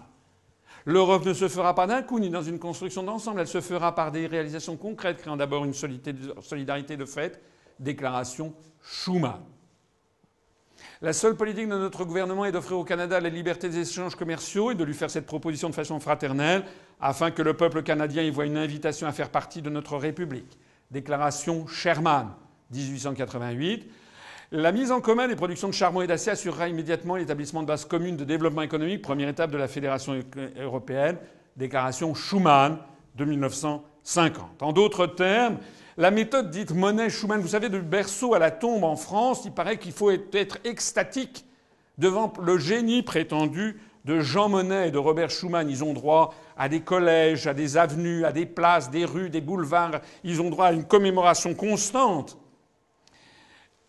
L'Europe ne se fera pas d'un coup ni dans une construction d'ensemble. Elle se fera par des réalisations concrètes, créant d'abord une solidarité de fait. Déclaration Schuman. La seule politique de notre gouvernement est d'offrir au Canada la liberté des échanges commerciaux et de lui faire cette proposition de façon fraternelle afin que le peuple canadien y voie une invitation à faire partie de notre République. Déclaration Sherman, 1888. La mise en commun des productions de charbon et d'acier assurera immédiatement l'établissement de bases communes de développement économique, première étape de la fédération européenne. Déclaration Schuman de 1950. En d'autres termes, la méthode dite Monnet-Schuman, vous savez, du berceau à la tombe en France, il paraît qu'il faut être extatique devant le génie prétendu de Jean Monnet et de Robert Schuman. Ils ont droit à des collèges, à des avenues, à des places, des rues, des boulevards. Ils ont droit à une commémoration constante.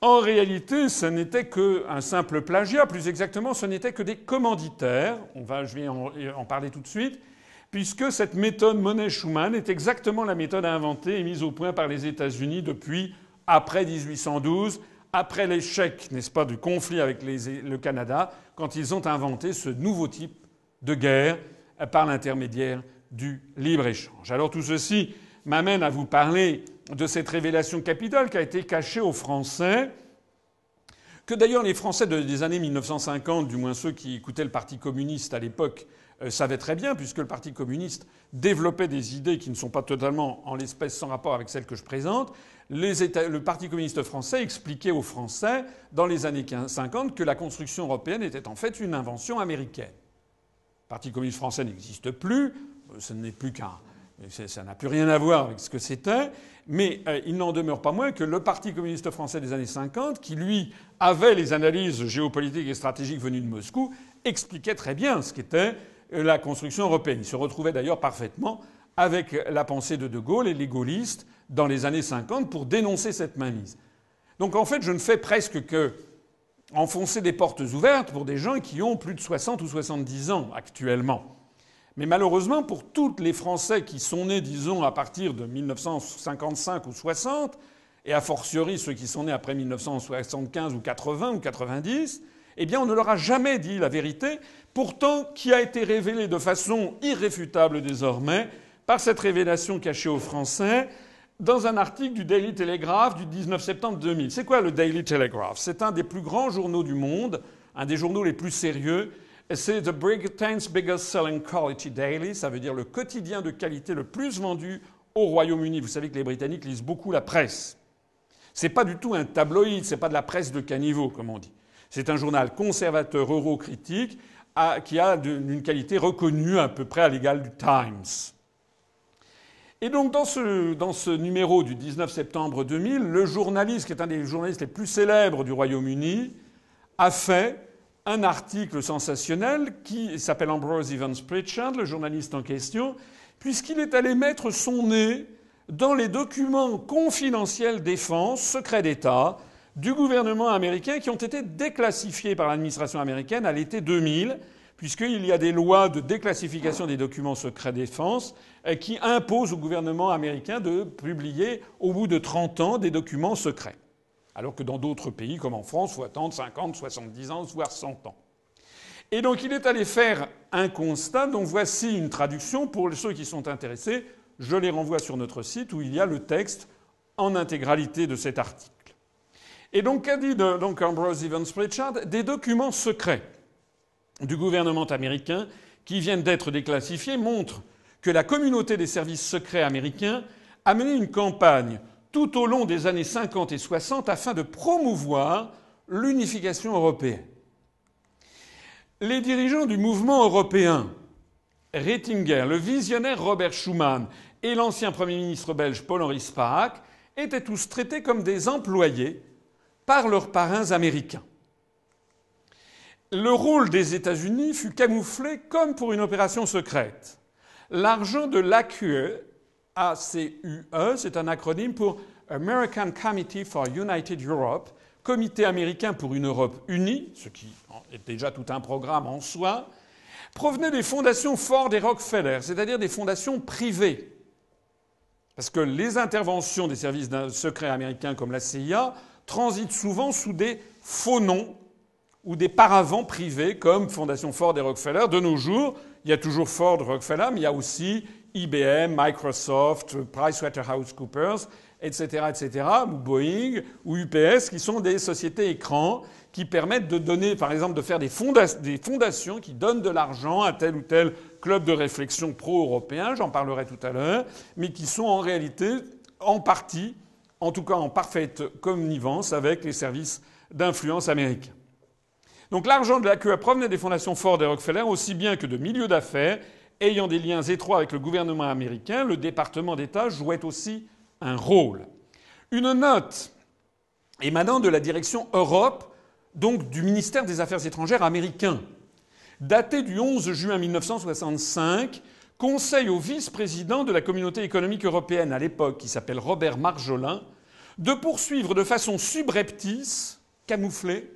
En réalité, ce n'était qu'un simple plagiat. Plus exactement, ce n'était que des commanditaires. Je vais en parler tout de suite. Puisque cette méthode Monnet-Schuman est exactement la méthode inventée et mise au point par les États-Unis depuis après 1812, après l'échec, n'est-ce pas, du conflit avec le Canada, quand ils ont inventé ce nouveau type de guerre par l'intermédiaire du libre-échange. Alors tout ceci m'amène à vous parler de cette révélation capitale qui a été cachée aux Français, que d'ailleurs les Français des années 1950, du moins ceux qui écoutaient le Parti communiste à l'époque, savaient très bien, puisque le Parti communiste développait des idées qui ne sont pas totalement, en l'espèce, sans rapport avec celles que je présente. Le Parti communiste français expliquait aux Français, dans les années 50, que la construction européenne était en fait une invention américaine. Le Parti communiste français n'existe plus, ce n'est plus ça n'a plus rien à voir avec ce que c'était, mais il n'en demeure pas moins que le Parti communiste français des années 50, qui lui avait les analyses géopolitiques et stratégiques venues de Moscou, expliquait très bien ce qu'était la construction européenne. Il se retrouvait d'ailleurs parfaitement avec la pensée de Gaulle et les gaullistes dans les années 50 pour dénoncer cette mainmise. Donc en fait, je ne fais presque que enfoncer des portes ouvertes pour des gens qui ont plus de 60 ou 70 ans actuellement. Mais malheureusement, pour tous les Français qui sont nés, disons, à partir de 1955 ou 60, et a fortiori ceux qui sont nés après 1975 ou 80 ou 90, eh bien on ne leur a jamais dit la vérité, pourtant qui a été révélée de façon irréfutable désormais par cette révélation cachée aux Français dans un article du Daily Telegraph du 19 septembre 2000. C'est quoi le Daily Telegraph? C'est un des plus grands journaux du monde, un des journaux les plus sérieux. C'est The Britain's Biggest Selling Quality Daily, ça veut dire le quotidien de qualité le plus vendu au Royaume-Uni. Vous savez que les Britanniques lisent beaucoup la presse. C'est pas du tout un tabloïd, c'est pas de la presse de caniveau, comme on dit. C'est un journal conservateur eurocritique qui a une qualité reconnue à peu près à l'égale du Times. Et donc dans ce numéro du 19 septembre 2000, le journaliste, qui est un des journalistes les plus célèbres du Royaume-Uni, a fait un article sensationnel qui s'appelle Ambrose Evans Pritchard, le journaliste en question, puisqu'il est allé mettre son nez dans les documents confidentiels défense, secrets d'État, du gouvernement américain qui ont été déclassifiés par l'administration américaine à l'été 2000, puisqu'il y a des lois de déclassification des documents secrets défense qui imposent au gouvernement américain de publier au bout de 30 ans des documents secrets. Alors que dans d'autres pays, comme en France, il faut attendre 50, 70 ans, voire 100 ans. Et donc il est allé faire un constat dont voici une traduction pour ceux qui sont intéressés. Je les renvoie sur notre site où il y a le texte en intégralité de cet article. Et donc qu'a dit Ambrose Evans Pritchard? Des documents secrets du gouvernement américain qui viennent d'être déclassifiés montrent que la communauté des services secrets américains a mené une campagne tout au long des années 50 et 60 afin de promouvoir l'unification européenne. Les dirigeants du mouvement européen, Ratzinger, le visionnaire Robert Schuman et l'ancien Premier ministre belge Paul-Henri Spaak étaient tous traités comme des employés par leurs parrains américains. Le rôle des États-Unis fut camouflé comme pour une opération secrète. L'argent de l'ACUE, ACUE, c'est un acronyme pour American Committee for United Europe, Comité américain pour une Europe unie, ce qui est déjà tout un programme en soi, provenait des fondations Ford et Rockefeller, c'est-à-dire des fondations privées. Parce que les interventions des services secrets américains comme la CIA transitent souvent sous des faux noms ou des paravents privés comme Fondation Ford et Rockefeller. De nos jours, il y a toujours Ford, Rockefeller, mais il y a aussi IBM, Microsoft, PricewaterhouseCoopers, etc., ou Boeing, ou UPS, qui sont des sociétés écrans qui permettent de donner, par exemple, de faire des fondations qui donnent de l'argent à tel ou tel club de réflexion pro-européen, j'en parlerai tout à l'heure, mais qui sont en réalité, en partie, en tout cas en parfaite connivence avec les services d'influence américains. Donc l'argent de la QE provenait des fondations Ford et Rockefeller, aussi bien que de milieux d'affaires ayant des liens étroits avec le gouvernement américain. Le département d'État jouait aussi un rôle. Une note émanant de la direction Europe, donc du ministère des Affaires étrangères américain, datée du 11 juin 1965, conseille au vice-président de la Communauté économique européenne à l'époque, qui s'appelle Robert Marjolin, de poursuivre de façon subreptice, camouflée,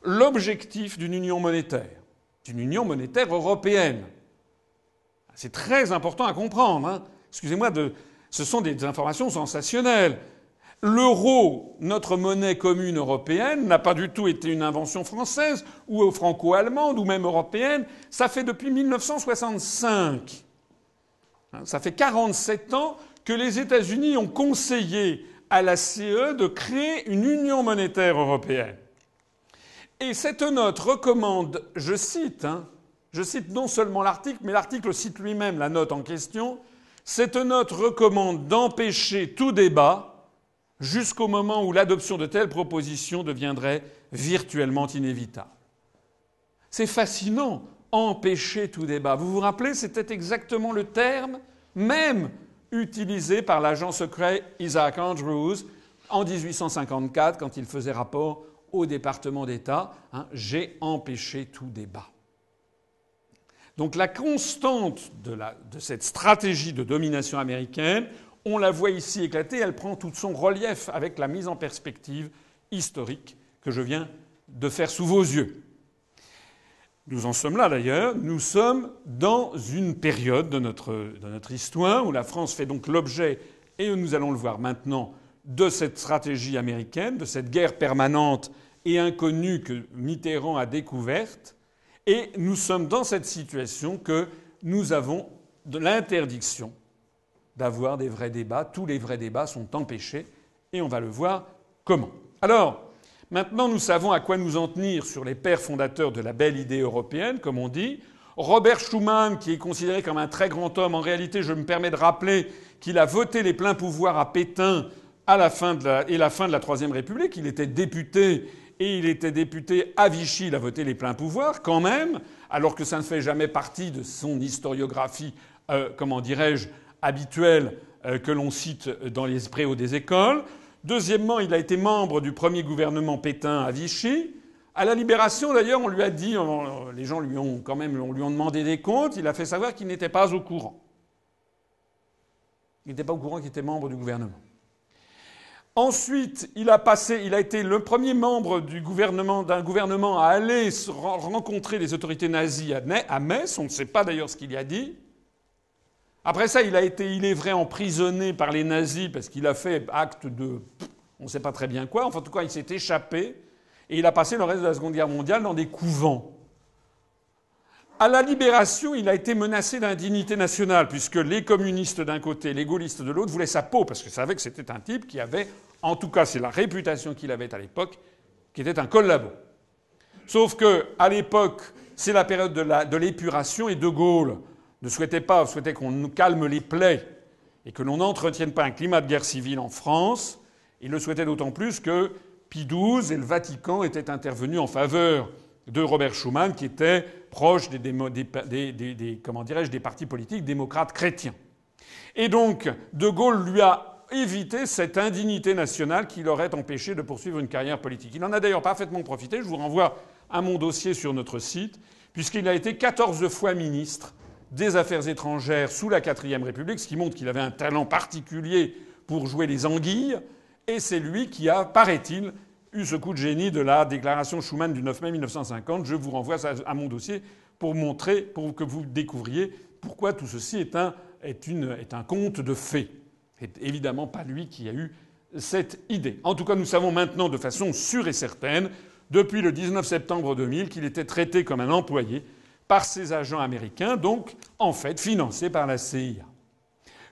l'objectif d'une union monétaire européenne. C'est très important à comprendre. Excusez-moi, ce sont des informations sensationnelles. L'euro, notre monnaie commune européenne, n'a pas du tout été une invention française ou franco-allemande ou même européenne. Ça fait depuis 1965. Ça fait 47 ans que les États-Unis ont conseillé à la CE de créer une union monétaire européenne. Et cette note recommande, je cite non seulement l'article, mais l'article cite lui-même la note en question, cette note recommande d'empêcher tout débat jusqu'au moment où l'adoption de telles propositions deviendrait virtuellement inévitable. C'est fascinant, empêcher tout débat. Vous vous rappelez, c'était exactement le terme même utilisé par l'agent secret Isaac Andrews en 1854 quand il faisait rapport au département d'État. J'ai empêché tout débat. Donc la constante de cette stratégie de domination américaine, on la voit ici éclater, elle prend tout son relief avec la mise en perspective historique que je viens de faire sous vos yeux. Nous en sommes là d'ailleurs, nous sommes dans une période de notre histoire où la France fait donc l'objet, et nous allons le voir maintenant, de cette stratégie américaine, de cette guerre permanente et inconnue que Mitterrand a découverte. Et nous sommes dans cette situation que nous avons de l'interdiction d'avoir des vrais débats. Tous les vrais débats sont empêchés et on va le voir comment. Alors, maintenant nous savons à quoi nous en tenir sur les pères fondateurs de la belle idée européenne, comme on dit. Robert Schuman, qui est considéré comme un très grand homme, en réalité, je me permets de rappeler qu'il a voté les pleins pouvoirs à Pétain à la fin de la Troisième République. Il était député. Et il était député à Vichy, il a voté les pleins pouvoirs, quand même, alors que ça ne fait jamais partie de son historiographie, habituelle, que l'on cite dans les préaux des écoles. Deuxièmement, il a été membre du premier gouvernement Pétain à Vichy. À la Libération, d'ailleurs, on lui a dit, les gens lui ont demandé des comptes, il a fait savoir qu'il n'était pas au courant. Il n'était pas au courant qu'il était membre du gouvernement. Ensuite, il a été le premier membre d'un gouvernement à aller rencontrer les autorités nazies à Metz. On ne sait pas d'ailleurs ce qu'il y a dit. Après ça, il a été, il est vrai, emprisonné par les nazis parce qu'il a fait acte de... on ne sait pas très bien quoi. Enfin, en tout cas, il s'est échappé. Et il a passé le reste de la Seconde Guerre mondiale dans des couvents. À la Libération, il a été menacé d'indignité nationale, puisque les communistes d'un côté, les gaullistes de l'autre, voulaient sa peau, parce qu'ils savaient que c'était un type qui avait, en tout cas c'est la réputation qu'il avait à l'époque, qui était un collabo. Sauf que, à l'époque, c'est la période de l'épuration, et De Gaulle souhaitait qu'on nous calme les plaies, et que l'on n'entretienne pas un climat de guerre civile en France. Il le souhaitait d'autant plus que Pie XII et le Vatican étaient intervenus en faveur de Robert Schuman, qui était proche des partis politiques démocrates chrétiens. Et donc, De Gaulle lui a évité cette indignité nationale qui l'aurait empêché de poursuivre une carrière politique. Il en a d'ailleurs parfaitement profité. Je vous renvoie à mon dossier sur notre site, puisqu'il a été 14 fois ministre des Affaires étrangères sous la IVe République, ce qui montre qu'il avait un talent particulier pour jouer les anguilles. Et c'est lui qui a, paraît-il, eu ce coup de génie de la déclaration Schuman du 9 mai 1950. Je vous renvoie à mon dossier pour que vous découvriez pourquoi tout ceci est un conte de fées. C'est évidemment pas lui qui a eu cette idée. En tout cas, nous savons maintenant de façon sûre et certaine, depuis le 19 septembre 2000, qu'il était traité comme un employé par ses agents américains, donc en fait financé par la CIA.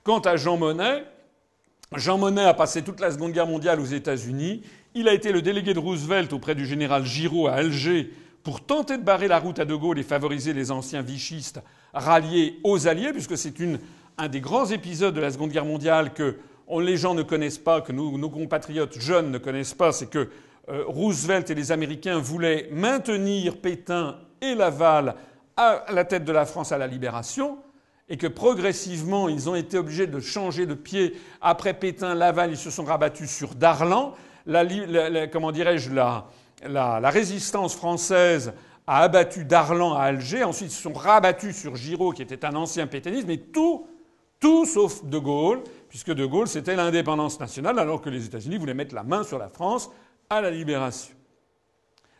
Quant à Jean Monnet a passé toute la Seconde Guerre mondiale aux États-Unis. Il a été le délégué de Roosevelt auprès du général Giraud à Alger pour tenter de barrer la route à De Gaulle et favoriser les anciens vichistes ralliés aux Alliés, puisque c'est un des grands épisodes de la Seconde Guerre mondiale que les gens ne connaissent pas, que nos compatriotes jeunes ne connaissent pas. C'est que Roosevelt et les Américains voulaient maintenir Pétain et Laval à la tête de la France à la Libération, et que progressivement, ils ont été obligés de changer de pied. Après Pétain, Laval, ils se sont rabattus sur Darlan. La résistance française a abattu Darlan à Alger. Ensuite, ils se sont rabattus sur Giraud, qui était un ancien pétainiste. Mais tout sauf De Gaulle, puisque De Gaulle, c'était l'indépendance nationale, alors que les États-Unis voulaient mettre la main sur la France à la Libération.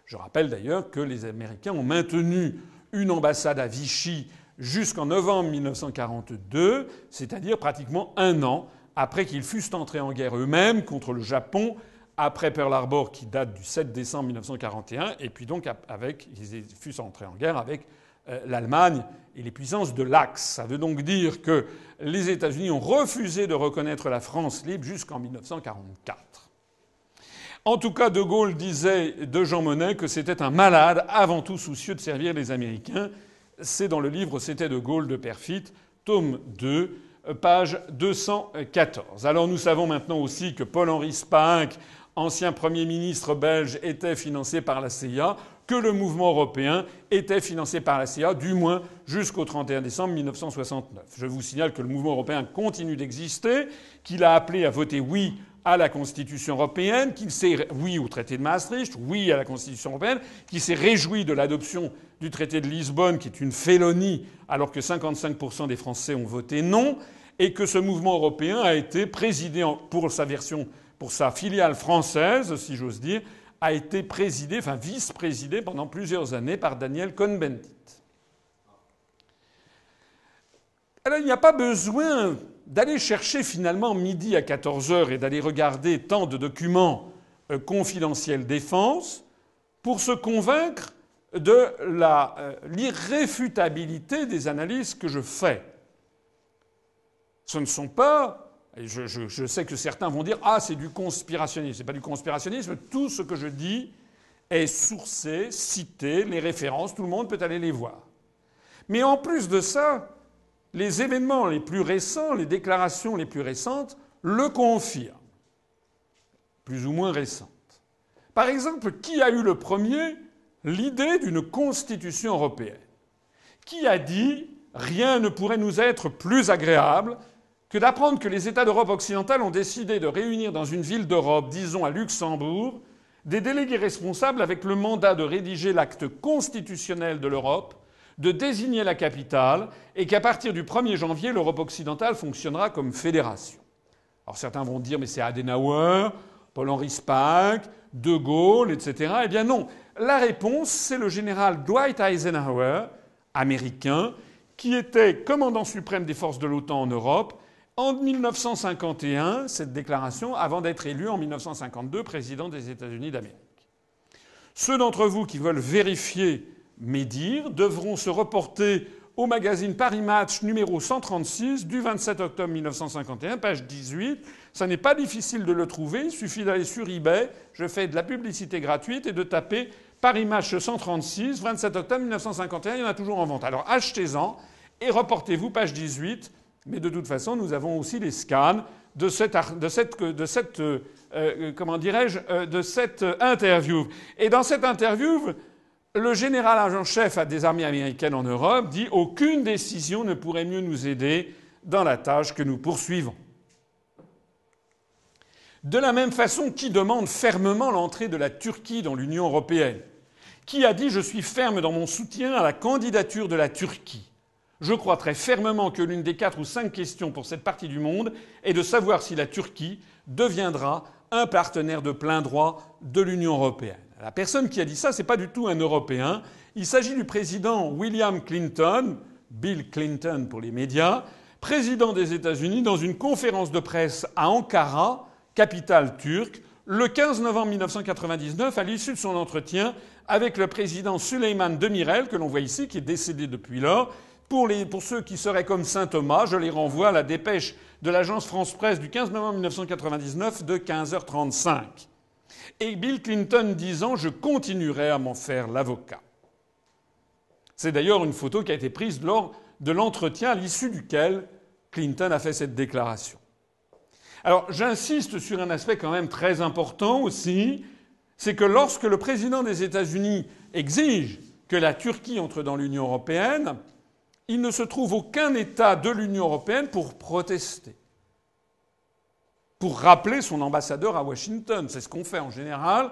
Je rappelle d'ailleurs que les Américains ont maintenu une ambassade à Vichy jusqu'en novembre 1942, c'est-à-dire pratiquement un an après qu'ils fussent entrés en guerre eux-mêmes contre le Japon, après Pearl Harbor qui date du 7 décembre 1941, et puis donc ils fussent entrés en guerre avec l'Allemagne et les puissances de l'Axe. Ça veut donc dire que les États-Unis ont refusé de reconnaître la France libre jusqu'en 1944. En tout cas, De Gaulle disait de Jean Monnet que c'était un malade avant tout soucieux de servir les Américains. C'est dans le livre C'était De Gaulle de Perfit, tome 2, page 214. Alors nous savons maintenant aussi que Paul-Henri Spaak, ancien Premier ministre belge, était financé par la CIA, que le mouvement européen était financé par la CIA, du moins jusqu'au 31 décembre 1969. Je vous signale que le mouvement européen continue d'exister, qu'il a appelé à voter oui à la Constitution européenne, qu'il s'est oui au traité de Maastricht, oui à la Constitution européenne, qu'il s'est réjoui de l'adoption du traité de Lisbonne, qui est une félonie, alors que 55% des Français ont voté non, et que ce mouvement européen a été présidé pour sa filiale française, si j'ose dire, a été présidé, enfin vice-présidé pendant plusieurs années par Daniel Cohn-Bendit. Alors il n'y a pas besoin d'aller chercher finalement midi à 14h et d'aller regarder tant de documents confidentiels défense pour se convaincre de l'irréfutabilité des analyses que je fais. Ce ne sont pas... Je sais que certains vont dire « Ah, c'est du conspirationnisme ». C'est pas du conspirationnisme. Tout ce que je dis est sourcé, cité, les références, tout le monde peut aller les voir. Mais en plus de ça, les événements les plus récents, les déclarations les plus récentes le confirment. Plus ou moins récentes. Par exemple, qui a eu le premier l'idée d'une constitution européenne? Qui a dit « Rien ne pourrait nous être plus agréable » que d'apprendre que les États d'Europe occidentale ont décidé de réunir dans une ville d'Europe, disons à Luxembourg, des délégués responsables avec le mandat de rédiger l'acte constitutionnel de l'Europe, de désigner la capitale, et qu'à partir du 1er janvier, l'Europe occidentale fonctionnera comme fédération. Alors certains vont dire « mais c'est Adenauer, Paul-Henri Spaak, De Gaulle, etc. » Eh bien non. La réponse, c'est le général Dwight Eisenhower, américain, qui était commandant suprême des forces de l'OTAN en Europe, en 1951, cette déclaration, avant d'être élu en 1952 président des États-Unis d'Amérique. Ceux d'entre vous qui veulent vérifier mes dires devront se reporter au magazine Paris Match numéro 136 du 27 octobre 1951, page 18. Ça n'est pas difficile de le trouver, il suffit d'aller sur eBay, je fais de la publicité gratuite, et de taper Paris Match 136, 27 octobre 1951, il y en a toujours en vente. Alors achetez-en et reportez-vous, page 18. Mais de toute façon, nous avons aussi les scans de cette interview. Et dans cette interview, le général en chef des armées américaines en Europe dit « Aucune décision ne pourrait mieux nous aider dans la tâche que nous poursuivons ». De la même façon, qui demande fermement l'entrée de la Turquie dans l'Union européenne? Qui a dit « Je suis ferme dans mon soutien à la candidature de la Turquie ». Je crois très fermement que l'une des 4 ou 5 questions pour cette partie du monde est de savoir si la Turquie deviendra un partenaire de plein droit de l'Union européenne. La personne qui a dit ça, c'est pas du tout un Européen. Il s'agit du président William Clinton, Bill Clinton pour les médias, président des États-Unis, dans une conférence de presse à Ankara, capitale turque, le 15 novembre 1999, à l'issue de son entretien avec le président Süleyman Demirel, que l'on voit ici, qui est décédé depuis lors. Pour ceux qui seraient comme saint Thomas, je les renvoie à la dépêche de l'agence France-Presse du 15 novembre 1999 de 15h35. Et Bill Clinton disant « Je continuerai à m'en faire l'avocat ». C'est d'ailleurs une photo qui a été prise lors de l'entretien à l'issue duquel Clinton a fait cette déclaration. Alors j'insiste sur un aspect quand même très important aussi, c'est que lorsque le président des États-Unis exige que la Turquie entre dans l'Union européenne, il ne se trouve aucun État de l'Union européenne pour protester, pour rappeler son ambassadeur à Washington. C'est ce qu'on fait en général.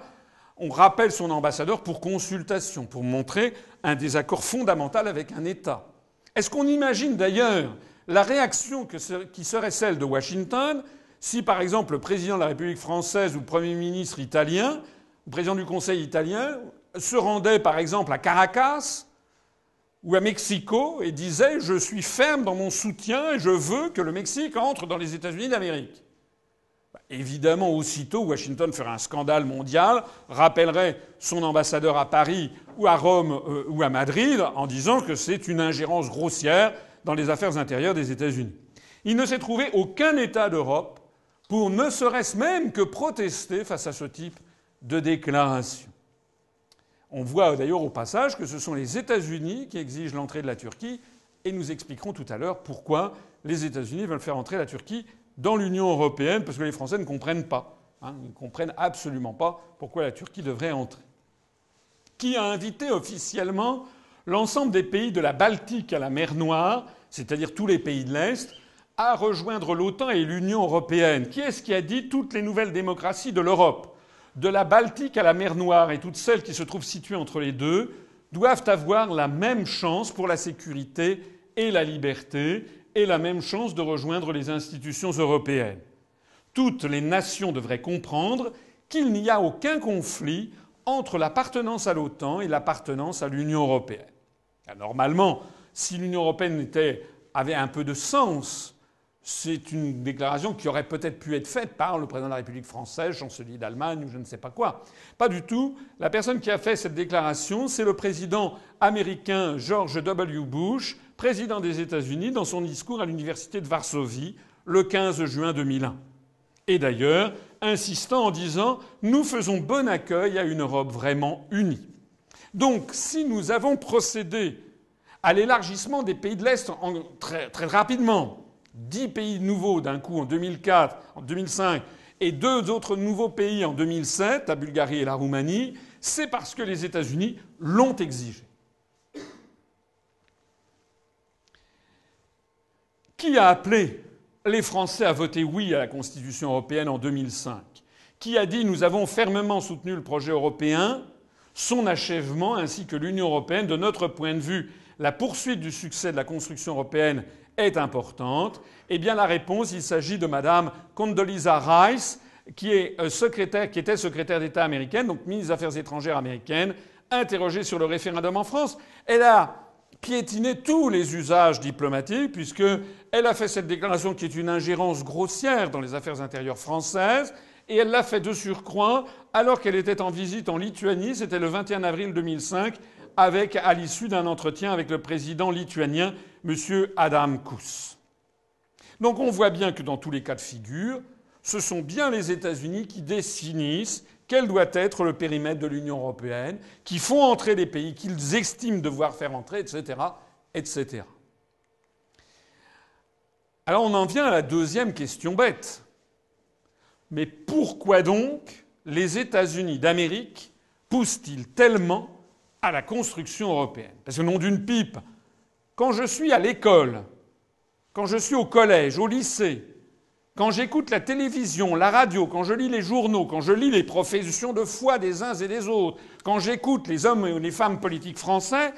On rappelle son ambassadeur pour consultation, pour montrer un désaccord fondamental avec un État. Est-ce qu'on imagine d'ailleurs la réaction qui serait celle de Washington si, par exemple, le président de la République française ou le Premier ministre italien, ou le président du Conseil italien, se rendait, par exemple, à Caracas ou à Mexico et disait « Je suis ferme dans mon soutien et je veux que le Mexique entre dans les États-Unis d'Amérique ». Évidemment, aussitôt, Washington ferait un scandale mondial, rappellerait son ambassadeur à Paris ou à Rome ou à Madrid en disant que c'est une ingérence grossière dans les affaires intérieures des États-Unis. Il ne s'est trouvé aucun État d'Europe pour ne serait-ce même que protester face à ce type de déclaration. On voit d'ailleurs au passage que ce sont les États-Unis qui exigent l'entrée de la Turquie, et nous expliquerons tout à l'heure pourquoi les États-Unis veulent faire entrer la Turquie dans l'Union européenne, parce que les Français ne comprennent pas. Ils ne comprennent absolument pas pourquoi la Turquie devrait entrer. Qui a invité officiellement l'ensemble des pays de la Baltique à la mer Noire, c'est-à-dire tous les pays de l'Est, à rejoindre l'OTAN et l'Union européenne? Qui est-ce qui a dit toutes les nouvelles démocraties de l'Europe, de la Baltique à la mer Noire et toutes celles qui se trouvent situées entre les deux, doivent avoir la même chance pour la sécurité et la liberté et la même chance de rejoindre les institutions européennes? Toutes les nations devraient comprendre qu'il n'y a aucun conflit entre l'appartenance à l'OTAN et l'appartenance à l'Union européenne. Normalement, si l'Union européenne avait un peu de sens, c'est une déclaration qui aurait peut-être pu être faite par le président de la République française, chancelier d'Allemagne ou je ne sais pas quoi. Pas du tout. La personne qui a fait cette déclaration, c'est le président américain George W. Bush, président des États-Unis, dans son discours à l'université de Varsovie le 15 juin 2001. Et d'ailleurs, insistant en disant « Nous faisons bon accueil à une Europe vraiment unie ». Donc, si nous avons procédé à l'élargissement des pays de l'Est très, très rapidement, 10 pays nouveaux d'un coup en 2004, en 2005, et 2 autres nouveaux pays en 2007, la Bulgarie et la Roumanie, c'est parce que les États-Unis l'ont exigé. Qui a appelé les Français à voter oui à la Constitution européenne en 2005 ? Qui a dit « Nous avons fermement soutenu le projet européen, son achèvement ainsi que l'Union européenne. De notre point de vue, la poursuite du succès de la construction européenne est importante ». Eh bien, la réponse, il s'agit de Madame Condoleezza Rice, qui était secrétaire d'État américaine, donc ministre des Affaires étrangères américaine, interrogée sur le référendum en France. Elle a piétiné tous les usages diplomatiques, puisqu'elle a fait cette déclaration qui est une ingérence grossière dans les affaires intérieures françaises, et elle l'a fait de surcroît alors qu'elle était en visite en Lituanie, c'était le 21 avril 2005, à l'issue d'un entretien avec le président lituanien, M. Adam Kūs. Donc on voit bien que dans tous les cas de figure, ce sont bien les États-Unis qui définissent quel doit être le périmètre de l'Union européenne, qui font entrer les pays qu'ils estiment devoir faire entrer, etc., etc. Alors on en vient à la deuxième question bête. Mais pourquoi donc les États-Unis d'Amérique poussent-ils tellement à la construction européenne? Parce que nom d'une pipe, quand je suis à l'école, quand je suis au collège, au lycée, quand j'écoute la télévision, la radio, quand je lis les journaux, quand je lis les professions de foi des uns et des autres, quand j'écoute les hommes et les femmes politiques français,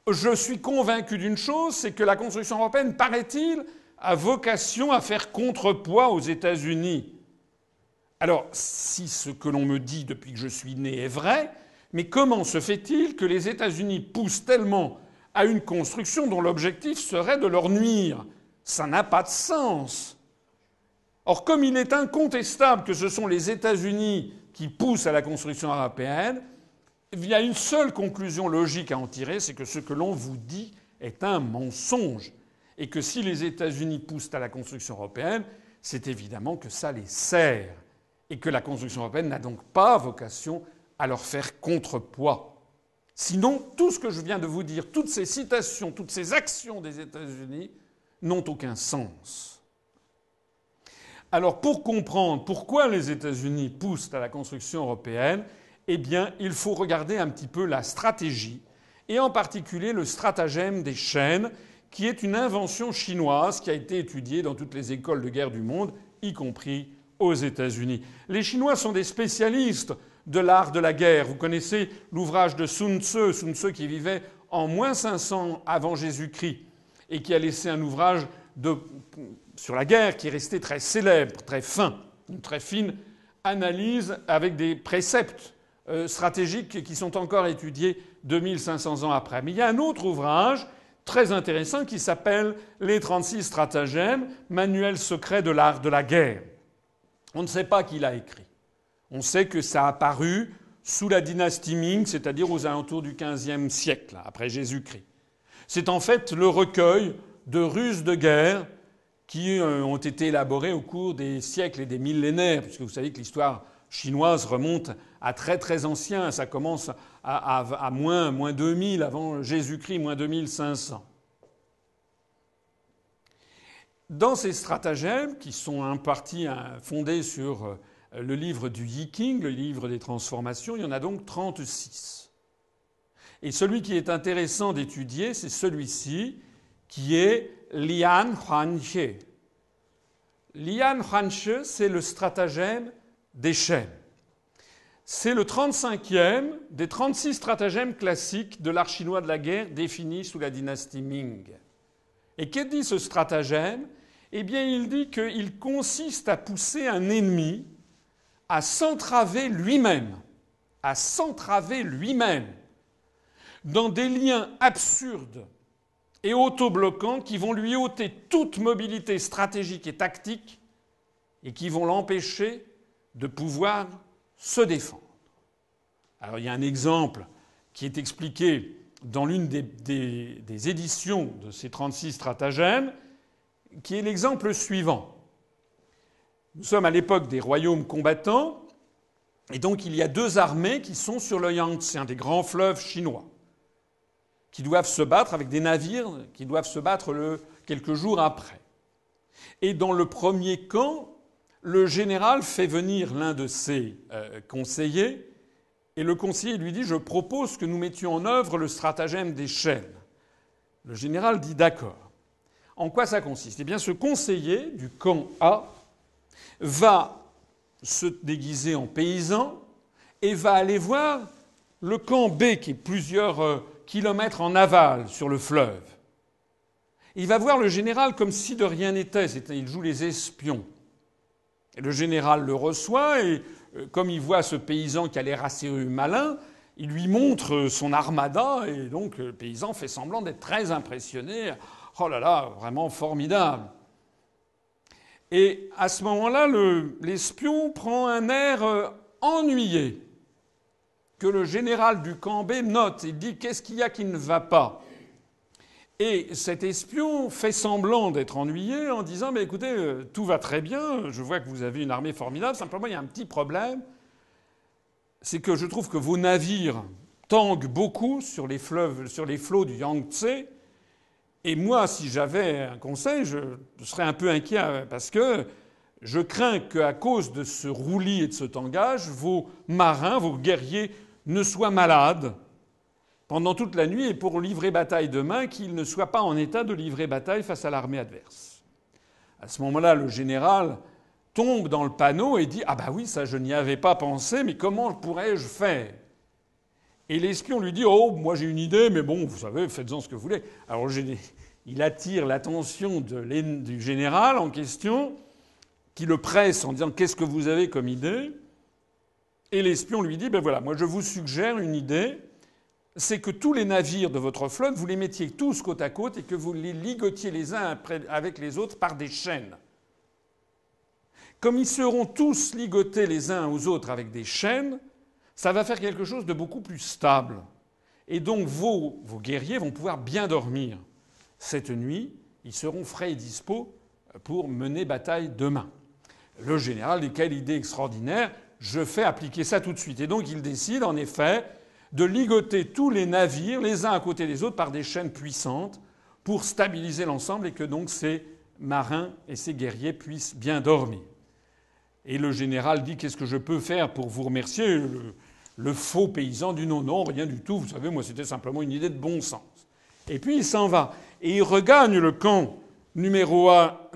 je suis convaincu d'une chose, c'est que la construction européenne, paraît-il, a vocation à faire contrepoids aux États-Unis. Alors, si ce que l'on me dit depuis que je suis né est vrai, mais comment se fait-il que les États-Unis poussent tellement à une construction dont l'objectif serait de leur nuire? Ça n'a pas de sens. Or, comme il est incontestable que ce sont les États-Unis qui poussent à la construction européenne, il y a une seule conclusion logique à en tirer, c'est que ce que l'on vous dit est un mensonge. Et que si les États-Unis poussent à la construction européenne, c'est évidemment que ça les sert. Et que la construction européenne n'a donc pas vocation à leur faire contrepoids. Sinon, tout ce que je viens de vous dire, toutes ces citations, toutes ces actions des États-Unis n'ont aucun sens. Alors, pour comprendre pourquoi les États-Unis poussent à la construction européenne, eh bien, il faut regarder un petit peu la stratégie, et en particulier le stratagème des chaînes, qui est une invention chinoise qui a été étudiée dans toutes les écoles de guerre du monde, y compris aux États-Unis. Les Chinois sont des spécialistes de l'art de la guerre. Vous connaissez l'ouvrage de Sun Tzu qui vivait en moins 500 avant Jésus-Christ et qui a laissé un ouvrage sur la guerre qui est resté très célèbre, très fin, une très fine analyse avec des préceptes stratégiques qui sont encore étudiés 2500 ans après. Mais il y a un autre ouvrage très intéressant qui s'appelle « Les 36 stratagèmes, manuel secret de l'art de la guerre ». On ne sait pas qui l'a écrit. On sait que ça a apparu sous la dynastie Ming, c'est-à-dire aux alentours du XVe siècle, après Jésus-Christ. C'est en fait le recueil de ruses de guerre qui ont été élaborées au cours des siècles et des millénaires, puisque vous savez que l'histoire chinoise remonte à très très ancien. Ça commence à moins 2000 avant Jésus-Christ, moins 2500. Dans ces stratagèmes, qui sont en partie fondés sur le livre du Yi King, le livre des transformations, il y en a donc 36. Et celui qui est intéressant d'étudier, c'est celui-ci, qui est Lian Huanxie. Lian Huanxie, c'est le stratagème des chaînes. C'est le 35e des 36 stratagèmes classiques de l'art chinois de la guerre définis sous la dynastie Ming. Et qu'est-ce que dit ce stratagème ? Eh bien, il dit qu'il consiste à pousser un ennemi à s'entraver lui-même, dans des liens absurdes et autobloquants qui vont lui ôter toute mobilité stratégique et tactique et qui vont l'empêcher de pouvoir se défendre. Alors il y a un exemple qui est expliqué dans l'une des éditions de ces 36 stratagèmes, qui est l'exemple suivant. Nous sommes à l'époque des royaumes combattants, et donc il y a deux armées qui sont sur le Yangtze, un des grands fleuves chinois, qui doivent se battre avec des navires qui doivent se battre quelques jours après. Et dans le premier camp, le général fait venir l'un de ses conseillers, et le conseiller lui dit « Je propose que nous mettions en œuvre le stratagème des chaînes ». Le général dit « D'accord ». En quoi ça consiste ? Eh bien, ce conseiller du camp A va se déguiser en paysan et va aller voir le camp B, qui est plusieurs kilomètres en aval sur le fleuve. Il va voir le général comme si de rien n'était, il joue les espions. Et le général le reçoit et comme il voit ce paysan qui a l'air assez malin, il lui montre son armada et donc le paysan fait semblant d'être très impressionné. Oh là là, vraiment formidable. Et à ce moment-là, l'espion prend un air ennuyé que le général du camp B note. Il dit « Qu'est-ce qu'il y a qui ne va pas ?» Et cet espion fait semblant d'être ennuyé en disant « Mais écoutez, tout va très bien, je vois que vous avez une armée formidable, simplement il y a un petit problème, c'est que je trouve que vos navires tanguent beaucoup sur les flots du Yangtze, et moi, si j'avais un conseil, je serais un peu inquiet parce que je crains qu'à cause de ce roulis et de ce tangage, vos marins, vos guerriers ne soient malades pendant toute la nuit et pour livrer bataille demain, qu'ils ne soient pas en état de livrer bataille face à l'armée adverse. » À ce moment-là, le général tombe dans le panneau et dit « Ah bah oui, ça je n'y avais pas pensé, mais comment pourrais-je faire ?» Et l'espion lui dit « Oh, moi j'ai une idée, mais bon, vous savez, faites-en ce que vous voulez. » Alors il attire l'attention du général en question, qui le presse en disant « Qu'est-ce que vous avez comme idée ?» Et l'espion lui dit « Ben voilà, moi je vous suggère une idée, c'est que tous les navires de votre flotte, vous les mettiez tous côte à côte et que vous les ligotiez les uns avec les autres par des chaînes. Comme ils seront tous ligotés les uns aux autres avec des chaînes, ça va faire quelque chose de beaucoup plus stable. Et donc vos guerriers vont pouvoir bien dormir. Cette nuit, ils seront frais et dispos pour mener bataille demain. » Le général dit « Quelle idée extraordinaire, je fais appliquer ça tout de suite. » Et donc il décide en effet de ligoter tous les navires les uns à côté des autres par des chaînes puissantes pour stabiliser l'ensemble et que donc ces marins et ces guerriers puissent bien dormir. Et le général dit « Qu'est-ce que je peux faire pour vous remercier ?» Le faux paysan dit « Non, non, rien du tout. Vous savez, moi, c'était simplement une idée de bon sens. » Et puis il s'en va. Et il regagne le camp numéro A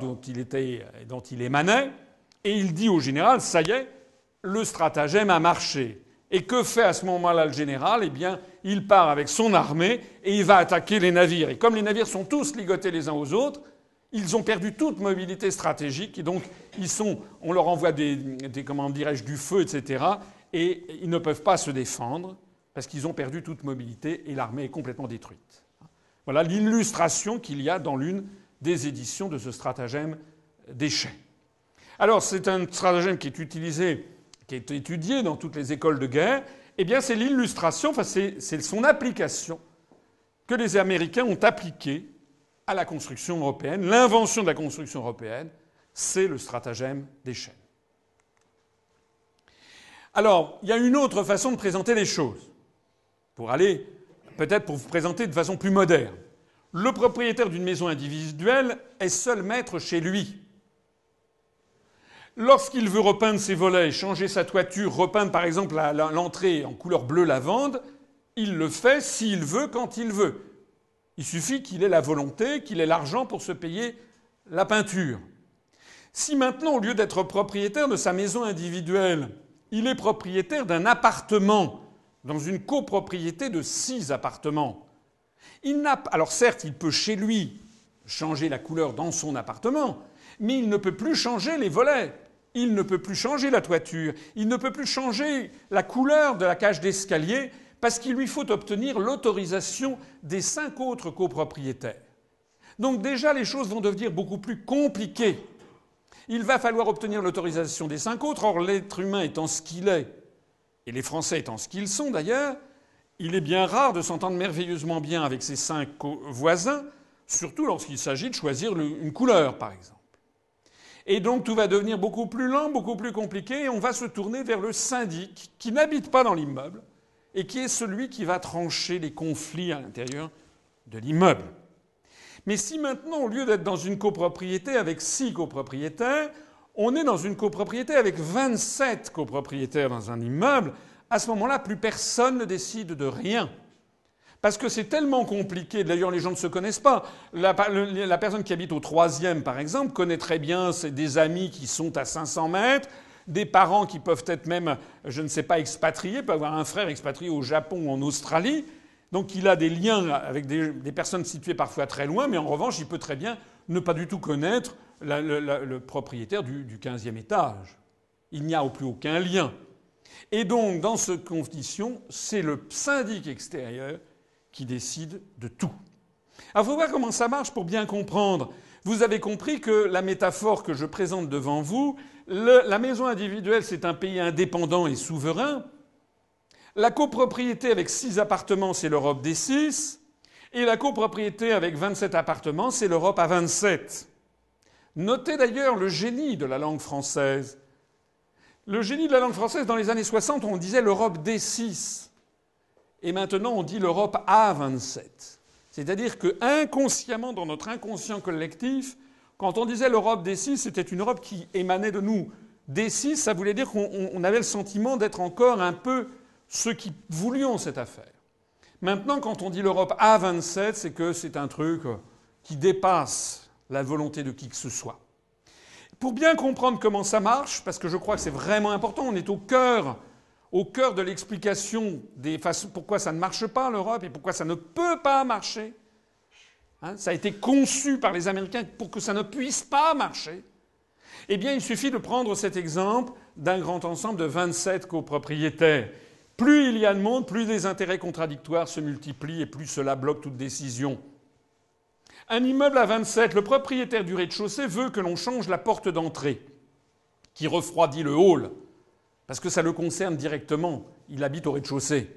dont il émanait, et il dit au général « Ça y est, le stratagème a marché. » Et que fait à ce moment-là le général ? Eh bien, il part avec son armée et il va attaquer les navires. Et comme les navires sont tous ligotés les uns aux autres, ils ont perdu toute mobilité stratégique et donc on leur envoie du feu, etc. et ils ne peuvent pas se défendre parce qu'ils ont perdu toute mobilité et l'armée est complètement détruite. Voilà l'illustration qu'il y a dans l'une des éditions de ce stratagème d'échec. Alors c'est un stratagème qui est utilisé, qui est étudié dans toutes les écoles de guerre. Eh bien c'est l'illustration, enfin c'est son application que les Américains ont appliquée à la construction européenne. L'invention de la construction européenne, c'est le stratagème des chaînes. Alors, il y a une autre façon de présenter les choses, peut-être pour vous présenter de façon plus moderne. Le propriétaire d'une maison individuelle est seul maître chez lui. Lorsqu'il veut repeindre ses volets, changer sa toiture, repeindre par exemple l'entrée en couleur bleu lavande, il le fait s'il veut, quand il veut. Il suffit qu'il ait la volonté, qu'il ait l'argent pour se payer la peinture. Si maintenant, au lieu d'être propriétaire de sa maison individuelle, il est propriétaire d'un appartement dans une copropriété de 6 appartements, alors certes, il peut chez lui changer la couleur dans son appartement, mais il ne peut plus changer les volets. Il ne peut plus changer la toiture. Il ne peut plus changer la couleur de la cage d'escalier parce qu'il lui faut obtenir l'autorisation des 5 autres copropriétaires. Donc déjà, les choses vont devenir beaucoup plus compliquées. Il va falloir obtenir l'autorisation des 5 autres. Or, l'être humain étant ce qu'il est, et les Français étant ce qu'ils sont d'ailleurs, il est bien rare de s'entendre merveilleusement bien avec ses 5 voisins, surtout lorsqu'il s'agit de choisir une couleur, par exemple. Et donc tout va devenir beaucoup plus lent, beaucoup plus compliqué, et on va se tourner vers le syndic, qui n'habite pas dans l'immeuble, et qui est celui qui va trancher les conflits à l'intérieur de l'immeuble. Mais si maintenant, au lieu d'être dans une copropriété avec 6 copropriétaires, on est dans une copropriété avec 27 copropriétaires dans un immeuble, à ce moment-là, plus personne ne décide de rien. Parce que c'est tellement compliqué. D'ailleurs, les gens ne se connaissent pas. La personne qui habite au 3e, par exemple, connaît très bien des amis qui sont à 500 mètres, des parents qui peuvent être même, je ne sais pas, expatriés, peut avoir un frère expatrié au Japon ou en Australie. Donc il a des liens avec des personnes situées parfois très loin, mais en revanche, il peut très bien ne pas du tout connaître le propriétaire du 15e étage. Il n'y a plus aucun lien. Et donc, dans ces conditions, c'est le syndic extérieur qui décide de tout. Alors, il faut voir comment ça marche pour bien comprendre. Vous avez compris que la métaphore que je présente devant vous, la maison individuelle, c'est un pays indépendant et souverain. La copropriété avec 6 appartements, c'est l'Europe des 6. Et la copropriété avec 27 appartements, c'est l'Europe à 27. Notez d'ailleurs le génie de la langue française. Le génie de la langue française, dans les années 60, on disait l'Europe des 6. Et maintenant, on dit l'Europe à 27. C'est-à-dire que inconsciemment, dans notre inconscient collectif, quand on disait l'Europe des 6, c'était une Europe qui émanait de nous. Des 6, ça voulait dire qu'on avait le sentiment d'être encore un peu ceux qui voulions cette affaire. Maintenant, quand on dit l'Europe à 27, c'est que c'est un truc qui dépasse la volonté de qui que ce soit. Pour bien comprendre comment ça marche, parce que je crois que c'est vraiment important, on est au cœur de l'explication des façons pourquoi ça ne marche pas l'Europe et pourquoi ça ne peut pas marcher. Ça a été conçu par les Américains pour que ça ne puisse pas marcher. Eh bien, il suffit de prendre cet exemple d'un grand ensemble de 27 copropriétaires. Plus il y a de monde, plus les intérêts contradictoires se multiplient et plus cela bloque toute décision. Un immeuble à 27, le propriétaire du rez-de-chaussée veut que l'on change la porte d'entrée, qui refroidit le hall, parce que ça le concerne directement. Il habite au rez-de-chaussée.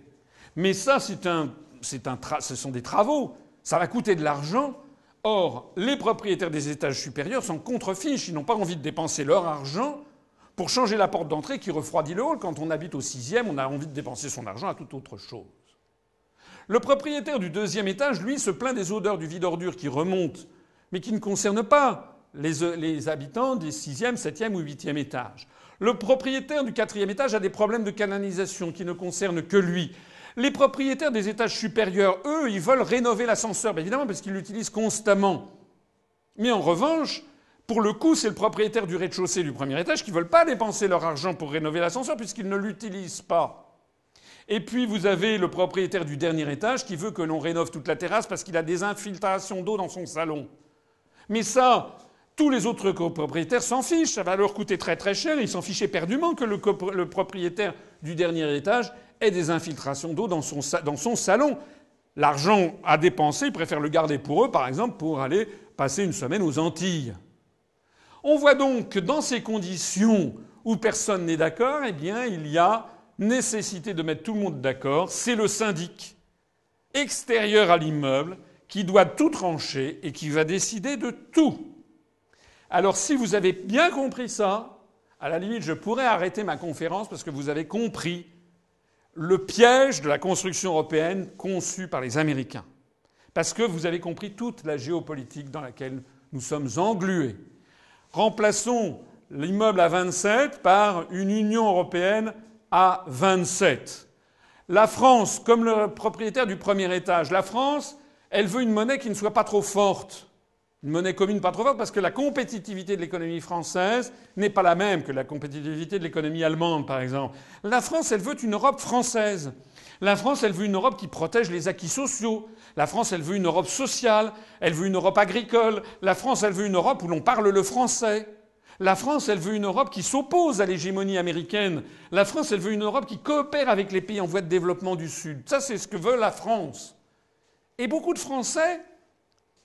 Mais ça, ce sont des travaux. Ça va coûter de l'argent. Or, les propriétaires des étages supérieurs s'en contrefichent. Ils n'ont pas envie de dépenser leur argent pour changer la porte d'entrée qui refroidit le hall. Quand on habite au 6e, on a envie de dépenser son argent à toute autre chose. Le propriétaire du 2e étage, lui, se plaint des odeurs du vide-ordure qui remontent, mais qui ne concernent pas les habitants des 6e, 7e ou 8e étages. Le propriétaire du 4e étage a des problèmes de canalisation qui ne concernent que lui. Les propriétaires des étages supérieurs, eux, ils veulent rénover l'ascenseur, bien évidemment, parce qu'ils l'utilisent constamment. Mais en revanche, pour le coup, c'est le propriétaire du rez-de-chaussée du 1er étage qui ne veulent pas dépenser leur argent pour rénover l'ascenseur puisqu'ils ne l'utilisent pas. Et puis vous avez le propriétaire du dernier étage qui veut que l'on rénove toute la terrasse parce qu'il a des infiltrations d'eau dans son salon. Mais ça, Tous les autres copropriétaires s'en fichent. Ça va leur coûter très très cher. Ils s'en fichent éperdument que le propriétaire du dernier étage ait des infiltrations d'eau dans son salon. L'argent à dépenser, ils préfèrent le garder pour eux, par exemple, pour aller passer une semaine aux Antilles. On voit donc que dans ces conditions où personne n'est d'accord, eh bien, il y a nécessité de mettre tout le monde d'accord. C'est le syndic extérieur à l'immeuble qui doit tout trancher et qui va décider de tout. Alors si vous avez bien compris ça, à la limite, je pourrais arrêter ma conférence parce que vous avez compris le piège de la construction européenne conçue par les Américains. Parce que vous avez compris toute la géopolitique dans laquelle nous sommes englués. Remplaçons l'immeuble à 27 par une Union européenne à 27. La France, comme le propriétaire du premier étage, la France, elle veut une monnaie qui ne soit pas trop forte. Une monnaie commune pas trop forte parce que la compétitivité de l'économie française n'est pas la même que la compétitivité de l'économie allemande, par exemple. La France, elle veut une Europe française. La France, elle veut une Europe qui protège les acquis sociaux. La France, elle veut une Europe sociale. Elle veut une Europe agricole. La France, elle veut une Europe où l'on parle le français. La France, elle veut une Europe qui s'oppose à l'hégémonie américaine. La France, elle veut une Europe qui coopère avec les pays en voie de développement du Sud. Ça, c'est ce que veut la France. Et beaucoup de Français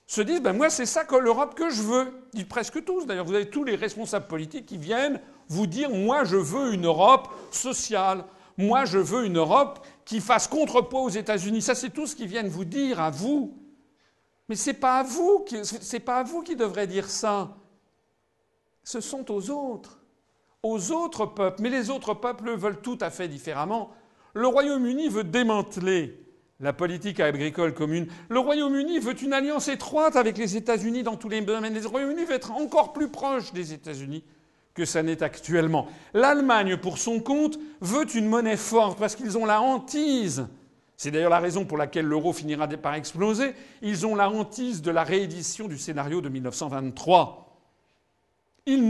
se disent ben moi c'est ça que l'Europe que je veux. Ils disent presque tous d'ailleurs. Vous avez tous les responsables politiques qui viennent vous dire moi je veux une Europe sociale. Moi je veux une Europe qui fasse contrepoids aux États-Unis. Ça c'est tout ce qu'ils viennent vous dire à vous. Mais c'est pas à vous qui devrez dire ça. Ce sont aux autres peuples. Mais les autres peuples veulent tout à fait différemment. Le Royaume-Uni veut démanteler la politique agricole commune. Le Royaume-Uni veut une alliance étroite avec les États-Unis dans tous les domaines. Le Royaume-Uni veut être encore plus proche des États-Unis que ça n'est actuellement. L'Allemagne, pour son compte, veut une monnaie forte parce qu'ils ont la hantise. C'est d'ailleurs la raison pour laquelle l'euro finira par exploser. Ils ont la hantise de la réédition du scénario de 1923. Ils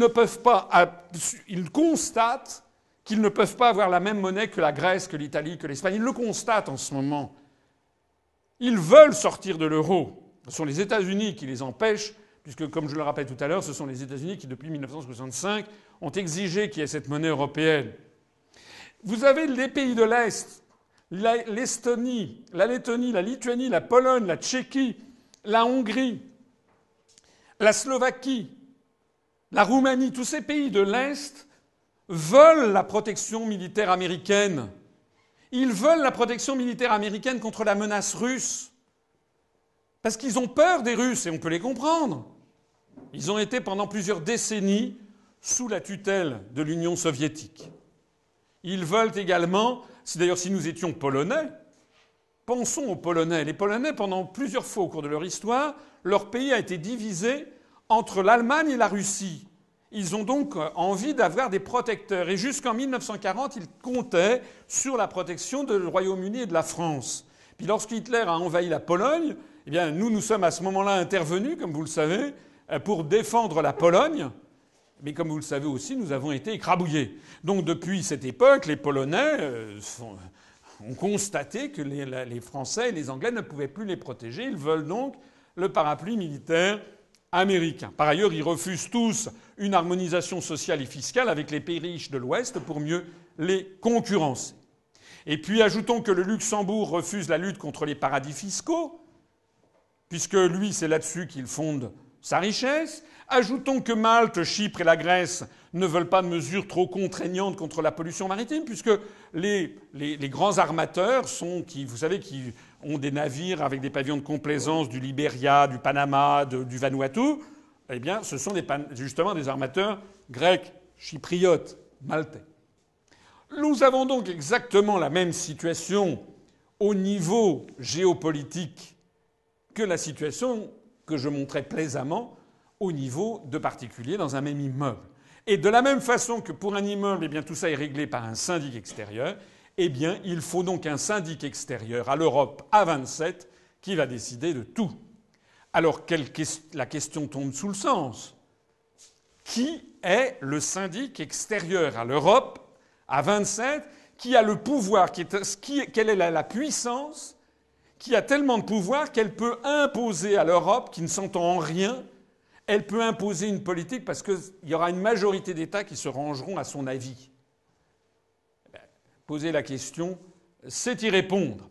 constatent qu'ils ne peuvent pas avoir la même monnaie que la Grèce, que l'Italie, que l'Espagne. Ils le constatent en ce moment. Ils veulent sortir de l'euro. Ce sont les États-Unis qui les empêchent, puisque, comme je le rappelle tout à l'heure, ce sont les États-Unis qui, depuis 1965, ont exigé qu'il y ait cette monnaie européenne. Vous avez les pays de l'Est, l'Estonie, la Lettonie, la Lituanie, la Pologne, la Tchéquie, la Hongrie, la Slovaquie, la Roumanie, tous ces pays de l'Est veulent la protection militaire américaine. Ils veulent la protection militaire américaine contre la menace russe. Parce qu'ils ont peur des Russes, et on peut les comprendre. Ils ont été pendant plusieurs décennies sous la tutelle de l'Union soviétique. Ils veulent également, d'ailleurs si nous étions polonais, pensons aux Polonais. Les Polonais, pendant plusieurs fois au cours de leur histoire, leur pays a été divisé entre l'Allemagne et la Russie. Ils ont donc envie d'avoir des protecteurs. Et jusqu'en 1940, ils comptaient sur la protection du Royaume-Uni et de la France. Puis lorsqu'Hitler a envahi la Pologne, eh bien, nous sommes à ce moment-là intervenus, comme vous le savez, pour défendre la Pologne. Mais comme vous le savez aussi, nous avons été écrabouillés. Donc depuis cette époque, les Polonais ont constaté que les Français et les Anglais ne pouvaient plus les protéger. Ils veulent donc le parapluie militaire américain. Par ailleurs, ils refusent tous une harmonisation sociale et fiscale avec les pays riches de l'Ouest pour mieux les concurrencer. Et puis ajoutons que le Luxembourg refuse la lutte contre les paradis fiscaux, puisque lui, c'est là-dessus qu'il fonde sa richesse. Ajoutons que Malte, Chypre et la Grèce ne veulent pas de mesures trop contraignantes contre la pollution maritime, puisque les grands armateurs qui ont des navires avec des pavillons de complaisance du Libéria, du Panama, du Vanuatu, eh bien, ce sont justement des armateurs grecs, chypriotes, maltais. Nous avons donc exactement la même situation au niveau géopolitique que la situation que je montrais plaisamment au niveau de particuliers dans un même immeuble. Et de la même façon que pour un immeuble, eh bien, tout ça est réglé par un syndic extérieur, eh bien, il faut donc un syndic extérieur à l'Europe à 27 qui va décider de tout. Alors, la question tombe sous le sens. Qui est le syndic extérieur à l'Europe à 27 qui a le pouvoir, quelle est la puissance qui a tellement de pouvoir qu'elle peut imposer à l'Europe, qui ne s'entend en rien, Elle peut imposer une politique parce qu'il y aura une majorité d'États qui se rangeront à son avis. Poser la question, c'est y répondre.